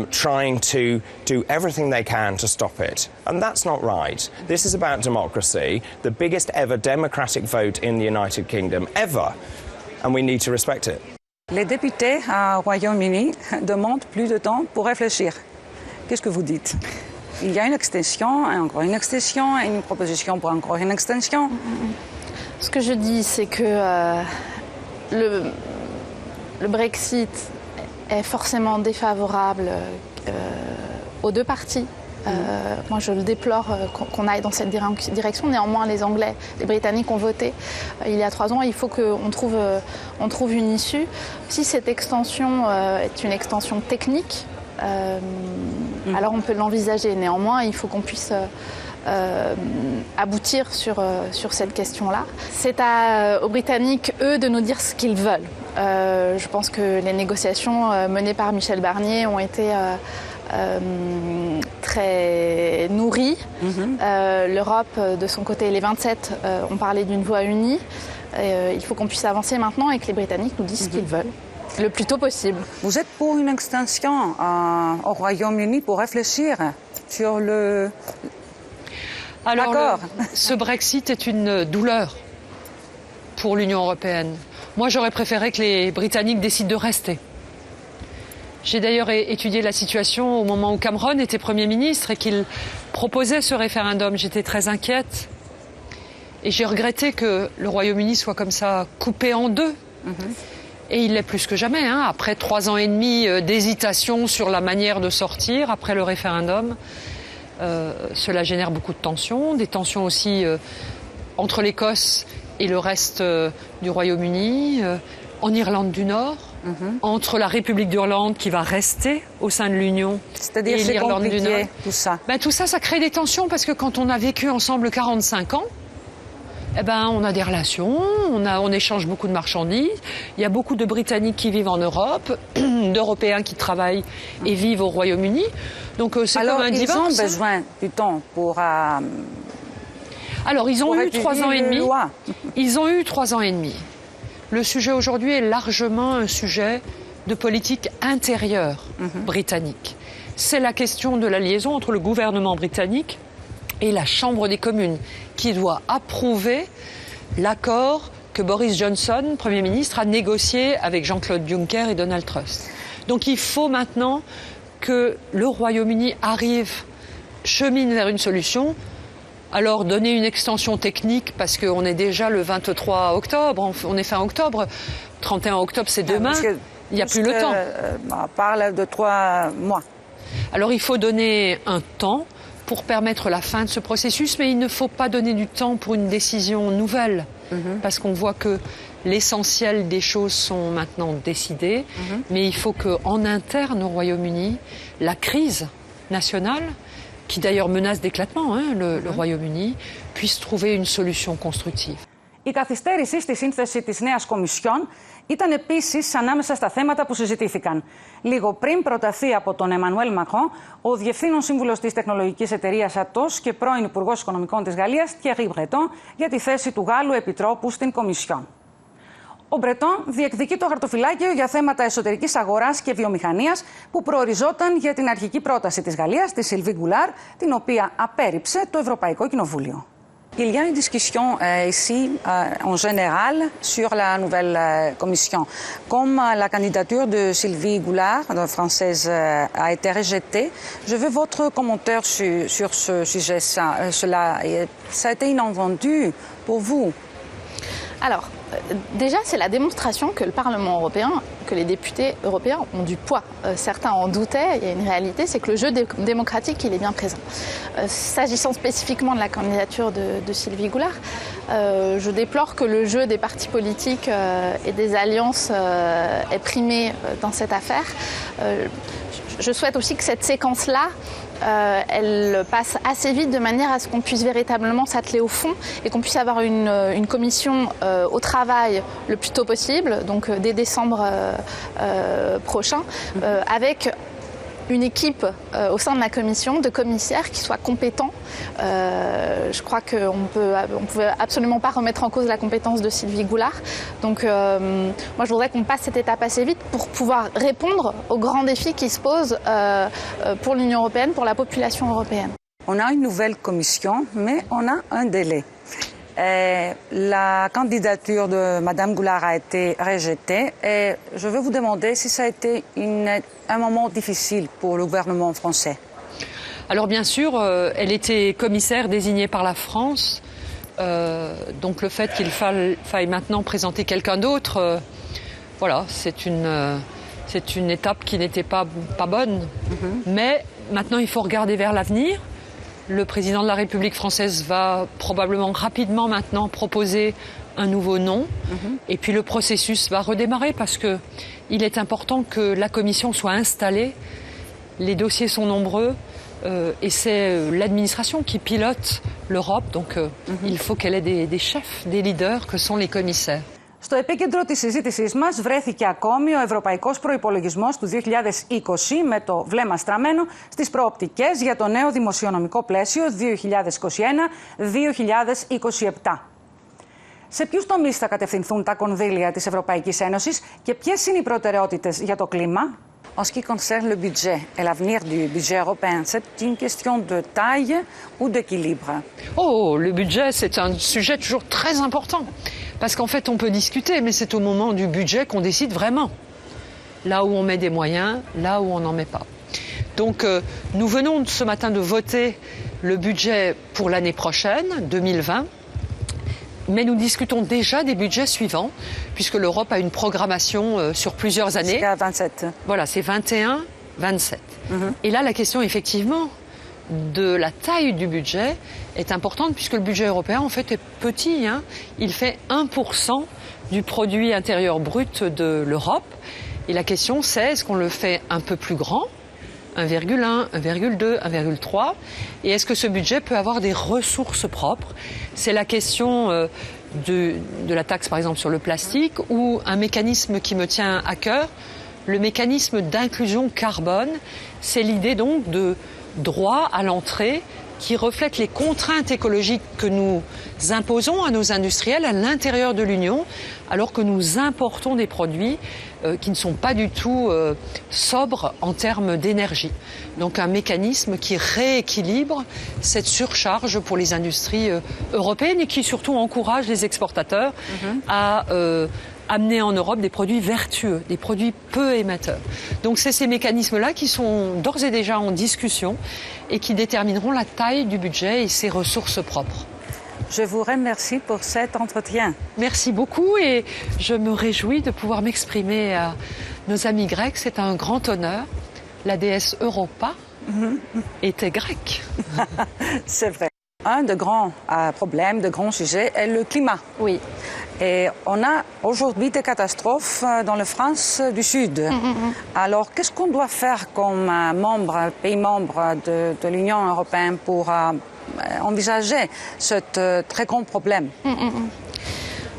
trying to do everything they can to stop it. And that's not right. This is about democracy, the biggest ever democratic vote in the United Kingdom ever, and we need to respect it. Les députés au Royaume-Uni demandent plus de temps pour réfléchir. Qu'est-ce que vous dites? Il y a une extension, encore une extension, une proposition pour encore une extension. Ce que je dis, c'est que le Brexit est forcément défavorable aux deux parties. Moi, je le déplore qu'on aille dans cette direction. Néanmoins, les Anglais, les Britanniques ont voté il y a 3 ans. Il faut qu'on trouve une issue. Si cette extension est une extension technique, alors on peut l'envisager. Néanmoins, il faut qu'on puisse aboutir sur cette question-là. C'est aux Britanniques, eux, de nous dire ce qu'ils veulent. Je pense que les négociations menées par Michel Barnier ont été très nourrie. L'Europe, de son côté, les 27 ont parlé d'une voix unie. Il faut qu'on puisse avancer maintenant et que les Britanniques nous disent ce qu'ils veulent, le plus tôt possible. Vous êtes pour une extension au Royaume-Uni pour réfléchir sur le... Alors, ce Brexit est une douleur pour l'Union européenne. Moi, j'aurais préféré que les Britanniques décident de rester. J'ai d'ailleurs étudié la situation au moment où Cameron était Premier ministre et qu'il proposait ce référendum. J'étais très inquiète et j'ai regretté que le Royaume-Uni soit comme ça coupé en deux. Et il l'est plus que jamais, hein. Après 3 ans et demi d'hésitation sur la manière de sortir, après le référendum, cela génère beaucoup de tensions, des tensions aussi entre l'Écosse et le reste du Royaume-Uni, en Irlande du Nord. Entre la République d'Irlande qui va rester au sein de l'Union et l'Irlande du Nord. Tout ça. Tout ça, ça crée des tensions parce que quand on a vécu ensemble 45 ans, on a des relations, on échange beaucoup de marchandises. Il y a beaucoup de Britanniques qui vivent en Europe, d'Européens qui travaillent et vivent au Royaume-Uni. Donc c'est comme un divorce. Alors, ils ont besoin du temps pour... Alors, ils ont eu 3 ans et demi. Ils ont eu 3 ans et demi. Le sujet aujourd'hui est largement un sujet de politique intérieure britannique. C'est la question de la liaison entre le gouvernement britannique et la Chambre des communes qui doit approuver l'accord que Boris Johnson, Premier ministre, a négocié avec Jean-Claude Juncker et Donald Tusk. Donc il faut maintenant que le Royaume-Uni chemine vers une solution. Alors donner une extension technique, parce qu'on est déjà le 23 octobre, on est fin octobre, 31 octobre c'est demain, il n'y a plus le temps. On parle de 3 mois. Alors il faut donner un temps pour permettre la fin de ce processus, mais il ne faut pas donner du temps pour une décision nouvelle, parce qu'on voit que l'essentiel des choses sont maintenant décidées, mais il faut qu'en interne au Royaume-Uni, la crise nationale, qui d'ailleurs menace d'éclatement le Royaume-Uni, puisse trouver une solution constructive. Η καθυστέρηση στη σύνθεση της νέας Κομισιόν ήταν επίσης ανάμεσα στα θέματα που συζητήθηκαν. Λίγο πριν προταθεί από τον Εμμανουέλ Μακρόν, ο Διευθύνων Σύμβουλος της Τεχνολογικής Εταιρείας Atos και πρώην Υπουργός Οικονομικών της Γαλλίας, Thierry Breton, για τη θέση του Γάλλου Επιτρόπου στην Κομισιόν. Ο Μπρετόν διεκδικεί το χαρτοφυλάκιο για θέματα εσωτερικής αγοράς και βιομηχανίας που προοριζόταν για την αρχική πρόταση της Γαλλίας, τη Sylvie Goulard, την οποία απέρριψε το Ευρωπαϊκό Κοινοβούλιο. Il y a une discussion ici en général sur la nouvelle commission. Comme la candidature de Sylvie Goulard, française, a été rejetée, je veux votre commentaire sur ce sujet. Ça a été inattendu pour vous? Alors, déjà, c'est la démonstration que le Parlement européen, que les députés européens ont du poids. Certains en doutaient, il y a une réalité, c'est que le jeu démocratique, il est bien présent. S'agissant spécifiquement de la candidature de Sylvie Goulard, je déplore que le jeu des partis politiques et des alliances ait primé dans cette affaire. Je souhaite aussi que cette séquence-là, elle passe assez vite de manière à ce qu'on puisse véritablement s'atteler au fond et qu'on puisse avoir une commission au travail le plus tôt possible, donc dès décembre prochain, avec une équipe au sein de la commission de commissaires qui soient compétents. Je crois qu'on ne pouvait absolument pas remettre en cause la compétence de Sylvie Goulard. Donc moi je voudrais qu'on passe cette étape assez vite pour pouvoir répondre aux grands défis qui se posent pour l'Union européenne, pour la population européenne. On a une nouvelle commission, mais on a un délai. La candidature de Mme Goulard a été rejetée et je veux vous demander si ça a été un moment difficile pour le gouvernement français. Alors bien sûr, elle était commissaire désignée par la France, donc le fait qu'il faille maintenant présenter quelqu'un d'autre, voilà, c'est une étape qui n'était pas bonne. Mais maintenant il faut regarder vers l'avenir. Le président de la République française va probablement rapidement maintenant proposer un nouveau nom et puis le processus va redémarrer parce qu'il est important que la commission soit installée. Les dossiers sont nombreux et c'est l'administration qui pilote l'Europe, donc il faut qu'elle ait des chefs, des leaders que sont les commissaires. Στο επίκεντρο της συζήτησής μας βρέθηκε ακόμη ο Ευρωπαϊκός Προϋπολογισμός του 2020 με το βλέμμα στραμμένο στις προοπτικές για το νέο δημοσιονομικό πλαίσιο 2021-2027. Σε ποιους τομείς θα κατευθυνθούν τα κονδύλια της Ευρωπαϊκής Ένωσης και ποιες είναι οι προτεραιότητες για το κλίμα? En ce qui concerne le budget et l'avenir du budget européen, c'est une question de taille ou d'équilibre? Oh, le budget, c'est un sujet toujours très important. Parce qu'en fait, on peut discuter, mais c'est au moment du budget qu'on décide vraiment. Là où on met des moyens, là où on n'en met pas. Donc, nous venons ce matin de voter le budget pour l'année prochaine, 2020. Mais nous discutons déjà des budgets suivants, puisque l'Europe a une programmation sur plusieurs années. Jusqu'à 27. Voilà, c'est 21-27. Et là, la question, effectivement, de la taille du budget est importante, puisque le budget européen, en fait, est petit. Il fait 1% du produit intérieur brut de l'Europe. Et la question, c'est est-ce qu'on le fait un peu plus grand, 1,1, 1,2, 1,3. Et est-ce que ce budget peut avoir des ressources propres? C'est la question de la taxe, par exemple, sur le plastique, ou un mécanisme qui me tient à cœur, le mécanisme d'inclusion carbone. C'est l'idée donc de droit à l'entrée qui reflète les contraintes écologiques que nous imposons à nos industriels à l'intérieur de l'Union, alors que nous importons des produits qui ne sont pas du tout sobres en termes d'énergie. Donc un mécanisme qui rééquilibre cette surcharge pour les industries européennes et qui surtout encourage les exportateurs à amener en Europe des produits vertueux, des produits peu émetteurs. Donc c'est ces mécanismes-là qui sont d'ores et déjà en discussion et qui détermineront la taille du budget et ses ressources propres. Je vous remercie pour cet entretien. Merci beaucoup et je me réjouis de pouvoir m'exprimer à nos amis grecs. C'est un grand honneur. La déesse Europa était grecque. C'est vrai. Un des grands problèmes, de grands sujets est le climat. Oui. Et on a aujourd'hui des catastrophes dans la France du Sud. Alors, qu'est-ce qu'on doit faire comme pays membre de l'Union européenne pour envisager ce très grand problème?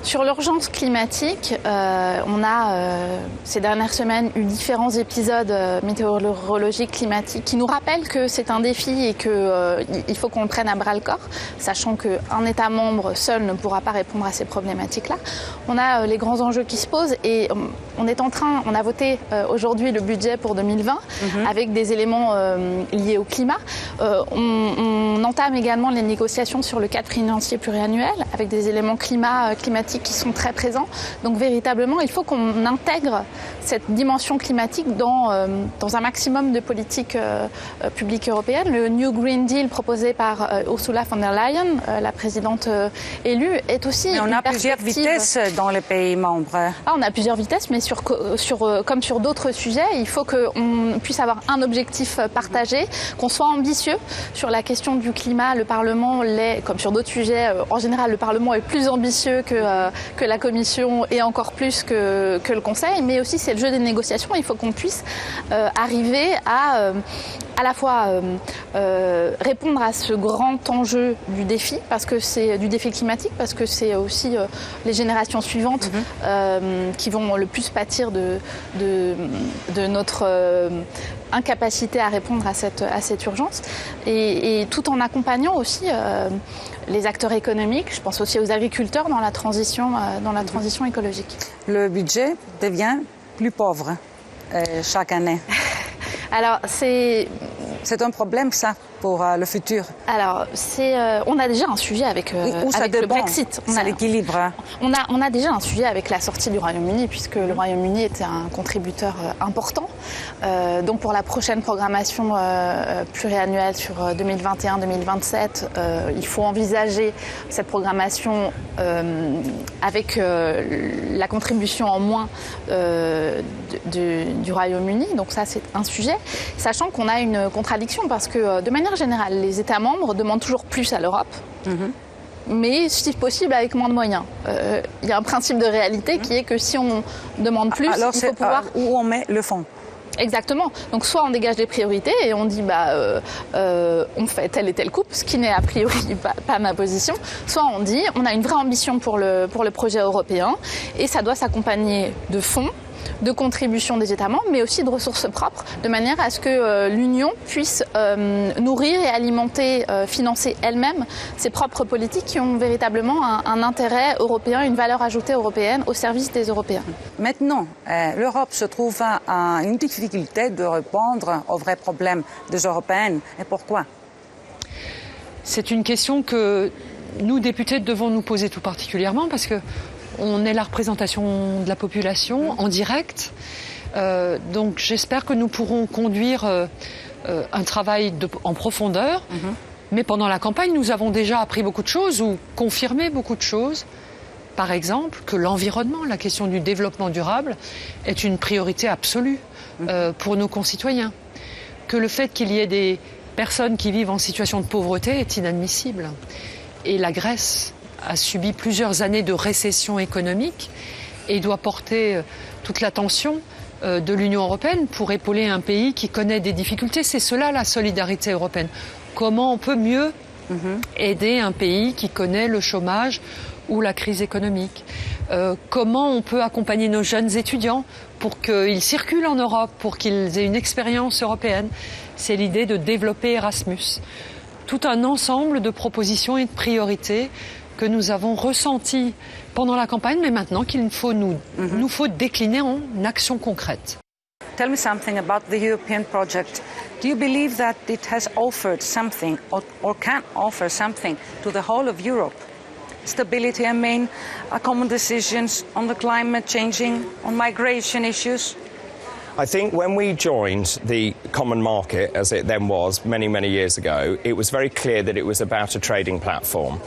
Sur l'urgence climatique, on a ces dernières semaines eu différents épisodes météorologiques climatiques qui nous rappellent que c'est un défi et qu'il faut qu'on le prenne à bras le corps, sachant qu'un État membre seul ne pourra pas répondre à ces problématiques-là. On a les grands enjeux qui se posent et on a voté aujourd'hui le budget pour 2020 avec des éléments liés au climat. On entame également les négociations sur le cadre financier pluriannuel avec des éléments climatiques qui sont très présents. Donc véritablement, il faut qu'on intègre cette dimension climatique dans un maximum de politiques publiques européennes. Le New Green Deal proposé par Ursula von der Leyen, la présidente élue, est aussi mais on une a plusieurs vitesses dans les pays membres. On a plusieurs vitesses, mais comme sur d'autres sujets, il faut qu'on puisse avoir un objectif partagé, qu'on soit ambitieux sur la question du climat. Le Parlement l'est, comme sur d'autres sujets. En général, le Parlement est plus ambitieux que la Commission et encore plus que le Conseil, mais aussi c'est le jeu des négociations. Il faut qu'on puisse arriver à la fois répondre à ce grand enjeu du défi, parce que c'est du défi climatique, parce que c'est aussi les générations suivantes qui vont le plus pâtir de notre incapacité à répondre à cette urgence, et tout en accompagnant aussi les acteurs économiques, je pense aussi aux agriculteurs dans la transition écologique. Le budget devient plus pauvre chaque année. Alors c'est un problème, ça, pour le futur. Alors, on a déjà un sujet avec le Brexit. C'est l'équilibre. On a déjà un sujet avec la sortie du Royaume-Uni, puisque le Royaume-Uni était un contributeur important. Donc, pour la prochaine programmation pluriannuelle sur 2021-2027, il faut envisager cette programmation avec la contribution en moins du Royaume-Uni. Donc, ça, c'est un sujet. Sachant qu'on a une contradiction, parce que de manière générale, les États membres demandent toujours plus à l'Europe, mais si possible avec moins de moyens. Il y a un principe de réalité qui est que si on demande plus, alors il faut pouvoir... où on met le fonds. Exactement. Donc soit on dégage des priorités et on dit on fait telle et telle coupe, ce qui n'est a priori pas ma position. Soit on dit on a une vraie ambition pour le projet européen et ça doit s'accompagner de fonds, de contributions des États membres, mais aussi de ressources propres, de manière à ce que l'Union puisse nourrir et alimenter, financer elle-même ses propres politiques qui ont véritablement un intérêt européen, une valeur ajoutée européenne au service des Européens. Maintenant, l'Europe se trouve à une difficulté de répondre aux vrais problèmes des Européennes. Et pourquoi? C'est une question que nous, députés, devons nous poser tout particulièrement, parce que on est la représentation de la population en direct. Donc j'espère que nous pourrons conduire un travail en profondeur. Mais pendant la campagne, nous avons déjà appris beaucoup de choses ou confirmé beaucoup de choses. Par exemple, que l'environnement, la question du développement durable, est une priorité absolue pour nos concitoyens. Que le fait qu'il y ait des personnes qui vivent en situation de pauvreté est inadmissible. Et la Grèce a subi plusieurs années de récession économique et doit porter toute l'attention de l'Union européenne pour épauler un pays qui connaît des difficultés. C'est cela la solidarité européenne. Comment on peut mieux aider un pays qui connaît le chômage ou la crise économique? Comment on peut accompagner nos jeunes étudiants pour qu'ils circulent en Europe, pour qu'ils aient une expérience européenne? C'est l'idée de développer Erasmus. tout un ensemble de propositions et de priorités que nous avons ressenties pendant la campagne, mais maintenant qu'il nous faut décliner en actions concrètes. Tell me something about the European project. Do you believe that it has offered something or can offer something to the whole of Europe? Stability, I mean, common decisions on the climate changing, on migration issues? I think when we joined the common market, as it then was many, many years ago, it was very clear that it was about a trading platform.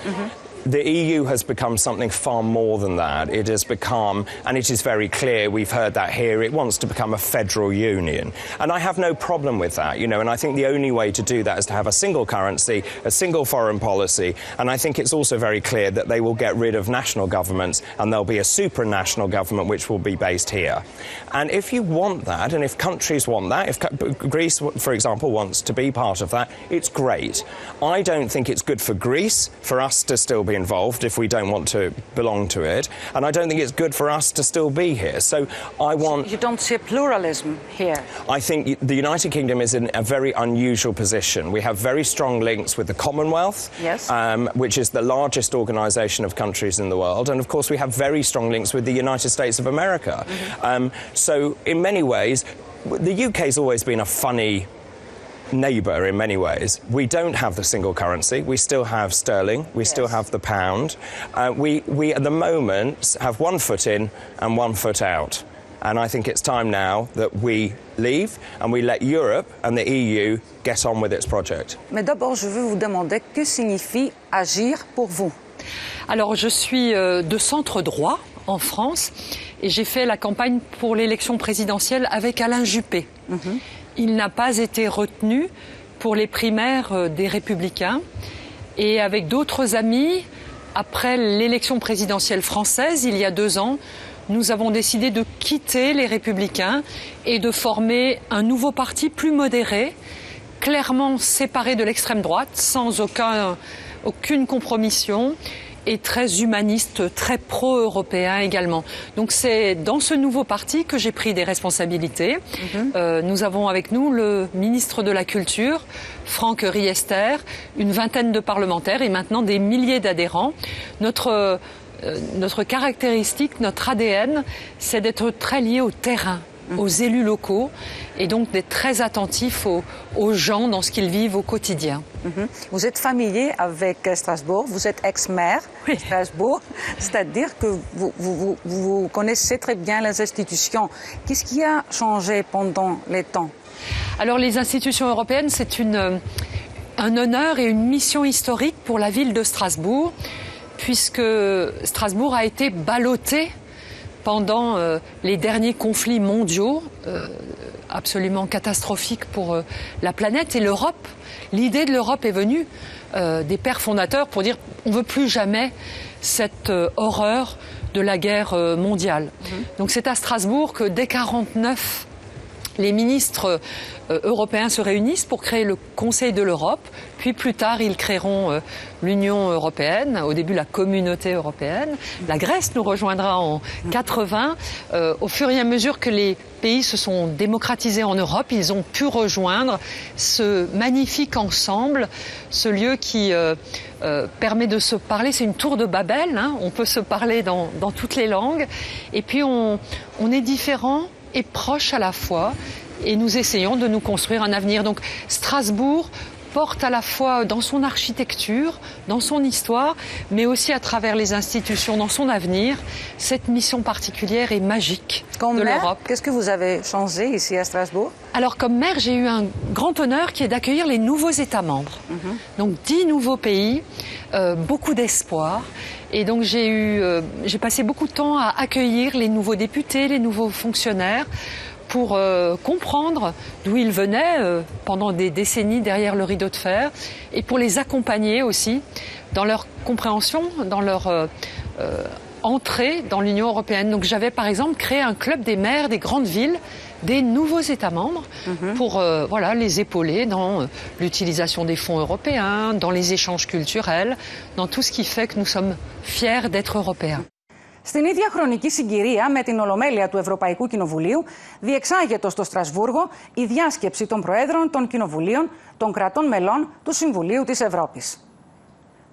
The EU has become something far more than that. It has become, and it is very clear, we've heard that here, it wants to become a federal union. And I have no problem with that, you know, and I think the only way to do that is to have a single currency, a single foreign policy, and I think it's also very clear that they will get rid of national governments and there'll be a supranational government which will be based here. And if you want that, and if countries want that, if Greece, for example, wants to be part of that, it's great. I don't think it's good for Greece for us to still be involved if we don't want to belong to it, and I don't think it's good for us to still be here. So I want... You don't see a pluralism here? I think the United Kingdom is in a very unusual position. We have very strong links with the Commonwealth, yes. Which is the largest organisation of countries in the world, and of course we have very strong links with the United States of America. So in many ways, the UK's always been a funny neighbour in many ways. We don't have the single currency. We still have sterling. We still have the pound. We at the moment have one foot in and one foot out. And I think it's time now that we leave and we let Europe and the EU get on with its project. Mais d'abord, je veux vous demander que signifie agir pour vous? Alors, je suis de centre droit en France et j'ai fait la campagne pour l'élection présidentielle avec Alain Juppé. Il n'a pas été retenu pour les primaires des Républicains. Et avec d'autres amis, après l'élection présidentielle française, il y a 2 ans, nous avons décidé de quitter les Républicains et de former un nouveau parti plus modéré, clairement séparé de l'extrême droite, sans aucune compromission, et très humaniste, très pro-européen également. Donc c'est dans ce nouveau parti que j'ai pris des responsabilités. Nous avons avec nous le ministre de la Culture, Franck Riester, une vingtaine de parlementaires et maintenant des milliers d'adhérents. Notre caractéristique, notre ADN, c'est d'être très lié au terrain, aux élus locaux, et donc d'être très attentif aux gens dans ce qu'ils vivent au quotidien. Vous êtes familier avec Strasbourg, vous êtes ex-maire de Strasbourg, c'est-à-dire que vous connaissez très bien les institutions. Qu'est-ce qui a changé pendant les temps? Alors les institutions européennes, c'est un honneur et une mission historique pour la ville de Strasbourg, puisque Strasbourg a été ballottée pendant les derniers conflits mondiaux, absolument catastrophiques pour la planète et l'Europe. L'idée de l'Europe est venue des pères fondateurs pour dire on ne veut plus jamais cette horreur de la guerre mondiale. Donc c'est à Strasbourg que dès 1949, les ministres européens se réunissent pour créer le Conseil de l'Europe, puis plus tard ils créeront l'Union européenne, au début la Communauté européenne. La Grèce nous rejoindra en 80. Au fur et à mesure que les pays se sont démocratisés en Europe, ils ont pu rejoindre ce magnifique ensemble, ce lieu qui permet de se parler. C'est une tour de Babel, hein, on peut se parler dans toutes les langues. Et puis on est différents et proches à la fois, et nous essayons de nous construire un avenir. Donc Strasbourg porte à la fois dans son architecture, dans son histoire, mais aussi à travers les institutions, dans son avenir, cette mission particulière et magique de l'Europe. Qu'est-ce que vous avez changé ici à Strasbourg? Alors comme maire, j'ai eu un grand honneur qui est d'accueillir les nouveaux États membres. Donc 10 nouveaux pays, beaucoup d'espoir. Et donc j'ai passé beaucoup de temps à accueillir les nouveaux députés, les nouveaux fonctionnaires, pour comprendre d'où ils venaient pendant des décennies derrière le rideau de fer, et pour les accompagner aussi dans leur compréhension, dans leur entrée dans l'Union européenne. Donc j'avais par exemple créé un club des maires des grandes villes, des nouveaux États membres, pour les épauler dans l'utilisation des fonds européens, dans les échanges culturels, dans tout ce qui fait que nous sommes fiers d'être européens. Στην ίδια χρονική συγκυρία με την Ολομέλεια του Ευρωπαϊκού Κοινοβουλίου, διεξάγεται στο Στρασβούργο η διάσκεψη των Προέδρων των Κοινοβουλίων των κρατών μελών του Συμβουλίου της Ευρώπης.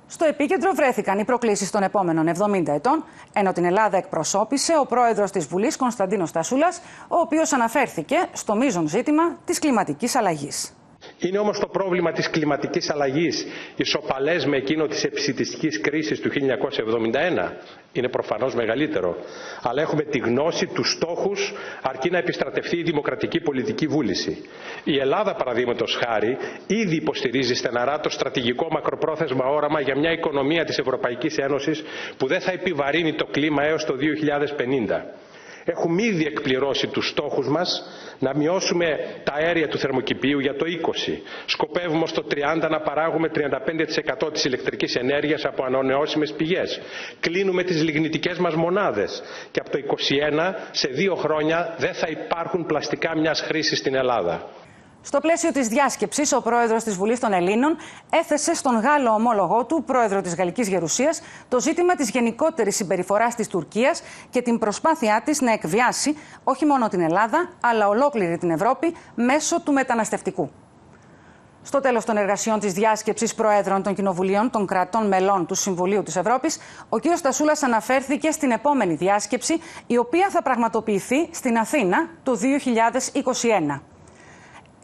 Στο επίκεντρο βρέθηκαν οι προκλήσεις των επόμενων 70 ετών, ενώ την Ελλάδα εκπροσώπησε ο πρόεδρος της Βουλής Κωνσταντίνος Τασούλας, ο οποίος αναφέρθηκε στο μείζον ζήτημα της κλιματικής αλλαγής. Είναι όμως το πρόβλημα της κλιματικής αλλαγής ισοπαλές με εκείνο της επισιτιστικής κρίσης του 1971? Είναι προφανώς μεγαλύτερο. Αλλά έχουμε τη γνώση, τους στόχους, αρκεί να επιστρατευτεί η δημοκρατική πολιτική βούληση. Η Ελλάδα, παραδείγματος χάρη, ήδη υποστηρίζει στεναρά το στρατηγικό μακροπρόθεσμα όραμα για μια οικονομία της Ευρωπαϊκής Ένωσης που δεν θα επιβαρύνει το κλίμα έως το 2050. Έχουμε ήδη εκπληρώσει τους στόχους μας να μειώσουμε τα αέρια του θερμοκηπίου για το 20. Σκοπεύουμε ως το 30 να παράγουμε 35% της ηλεκτρικής ενέργειας από ανανεώσιμες πηγές. Κλείνουμε τις λιγνητικές μας μονάδες και από το 21 σε 2 χρόνια δεν θα υπάρχουν πλαστικά μιας χρήσης στην Ελλάδα. Στο πλαίσιο της διάσκεψης, ο πρόεδρος της Βουλής των Ελλήνων έθεσε στον Γάλλο ομόλογό του, πρόεδρο της Γαλλικής Γερουσίας, το ζήτημα της γενικότερης συμπεριφοράς της Τουρκίας και την προσπάθειά της να εκβιάσει όχι μόνο την Ελλάδα, αλλά ολόκληρη την Ευρώπη μέσω του μεταναστευτικού. Στο τέλος των εργασιών της διάσκεψης Προέδρων των Κοινοβουλίων των κρατών μελών του Συμβουλίου της Ευρώπης, ο κ. Τασούλας αναφέρθηκε στην επόμενη διάσκεψη, η οποία θα πραγματοποιηθεί στην Αθήνα το 2021.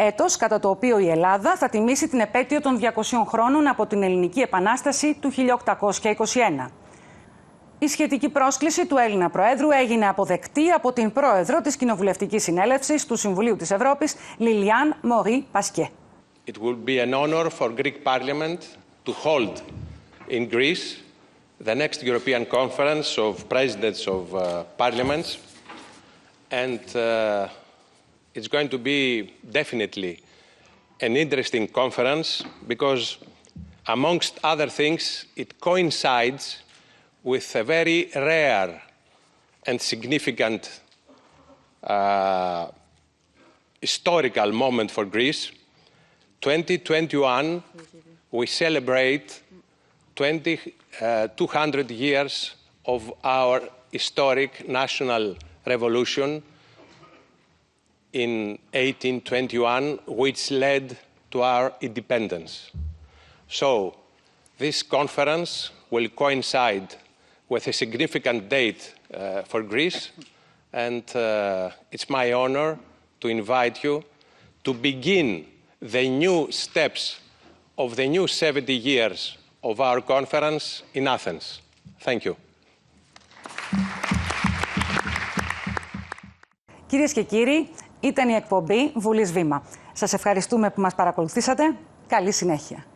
Έτος κατά το οποίο η Ελλάδα θα τιμήσει την επέτειο των 200 χρόνων από την Ελληνική Επανάσταση του 1821. Η σχετική πρόσκληση του Έλληνα Προέδρου έγινε αποδεκτή από την Πρόεδρο της Κοινοβουλευτικής Συνέλευσης του Συμβουλίου της Ευρώπης, Λιλιάν Μορί Πασκέ. It will be an honor for Greek Parliament to hold in Greece the next European Conference of Presidents of Parliaments, and it's going to be definitely an interesting conference because, amongst other things, it coincides with a very rare and significant historical moment for Greece. 2021, we celebrate 200 years of our historic national revolution in 1821, which led to our independence. So, this conference will coincide with a significant date for Greece, and it's my honor to invite you to begin the new steps of the new 70 years of our conference in Athens. Thank you. Κυρίες και κύριοι, ήταν η εκπομπή Βουλής Βήμα. Σας ευχαριστούμε που μας παρακολουθήσατε. Καλή συνέχεια.